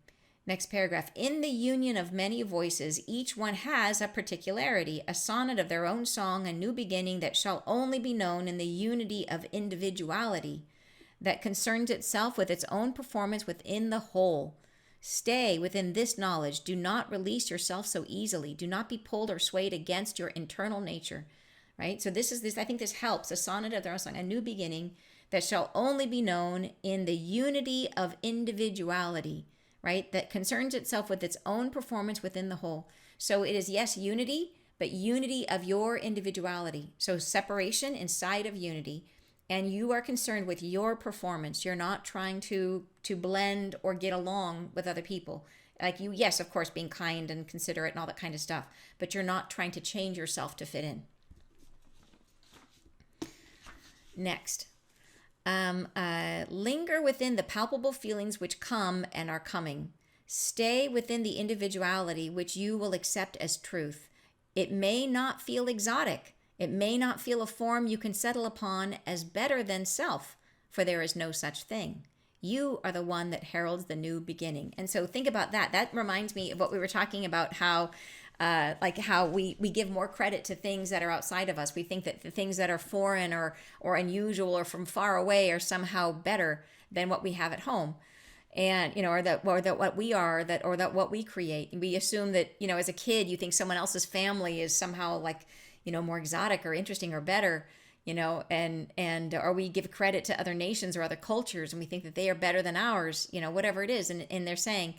Next paragraph. In the union of many voices, each one has a particularity, a sonnet of their own song, a new beginning that shall only be known in the unity of individuality that concerns itself with its own performance within the whole. Stay within this knowledge. Do not release yourself so easily. Do not be pulled or swayed against your internal nature. Right? So I think this helps. A sonnet of their own song, a new beginning that shall only be known in the unity of individuality. Right? That concerns itself with its own performance within the whole. So it is, yes, unity, but unity of your individuality. So separation inside of unity. And you are concerned with your performance. You're not trying to blend or get along with other people. Like you, yes, of course, being kind and considerate and all that kind of stuff. But you're not trying to change yourself to fit in. Next. Linger within the palpable feelings which come and are coming. Stay within the individuality which you will accept as truth. It may not feel exotic. It may not feel a form you can settle upon as better than self, for there is no such thing. You are the one that heralds the new beginning. And so think about that. That reminds me of what we were talking about, how we give more credit to things that are outside of us. We think that the things that are foreign or unusual or from far away are somehow better than what we have at home. And, or that what we are, or that what we create. And we assume that, as a kid, you think someone else's family is somehow like, more exotic or interesting or better, or we give credit to other nations or other cultures and we think that they are better than ours, whatever it is. And they're saying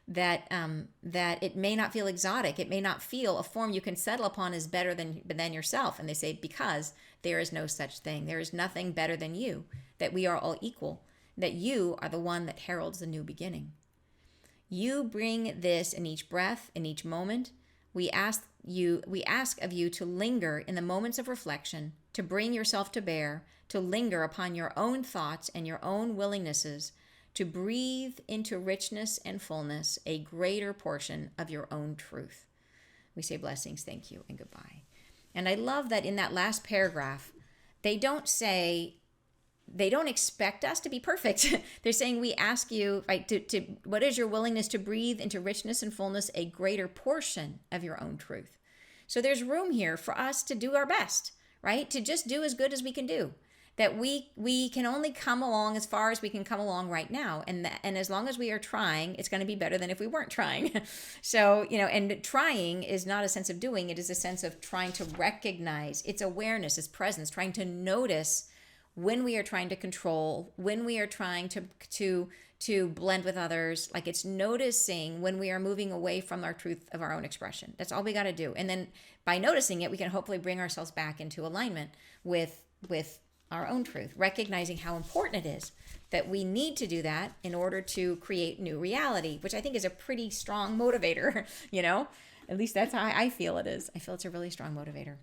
that it may not feel exotic. It may not feel a form you can settle upon is better than yourself. And they say, because there is no such thing. There is nothing better than you, that we are all equal, that you are the one that heralds the new beginning. You bring this in each breath, in each moment. We ask of you to linger in the moments of reflection, to bring yourself to bear, to linger upon your own thoughts and your own willingnesses, to breathe into richness and fullness a greater portion of your own truth. We say blessings, thank you, and goodbye. And I love that in that last paragraph, they don't expect us to be perfect. They're saying, we ask you, right, to what is your willingness to breathe into richness and fullness a greater portion of your own truth? So there's room here for us to do our best, right? To just do as good as we can do. That we can only come along as far as we can come along right now. And as long as we are trying, it's going to be better than if we weren't trying. So, and trying is not a sense of doing. It is a sense of trying to recognize its awareness, its presence, trying to notice when we are trying to control, when we are trying to blend with others. Like, it's noticing when we are moving away from our truth of our own expression. That's all we got to do. And then by noticing it, we can hopefully bring ourselves back into alignment with our own truth, recognizing how important it is that we need to do that in order to create new reality, which I think is a pretty strong motivator, At least that's how I feel it is. I feel it's a really strong motivator.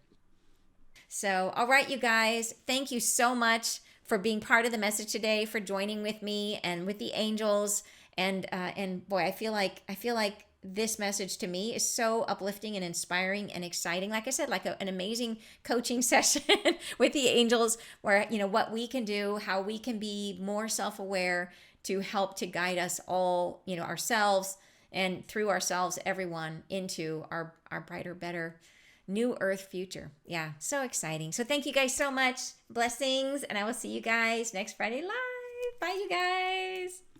So, all right, you guys, thank you so much for being part of the message today, for joining with me and with the angels. And boy, I feel like this message to me is so uplifting and inspiring and exciting. Like I said, like an amazing coaching session with the angels, where, what we can do, how we can be more self-aware to help to guide us all, ourselves, and through ourselves, everyone, into our brighter, better new earth future. Yeah, so exciting. So thank you guys so much. Blessings, and I will see you guys next Friday live. Bye, you guys.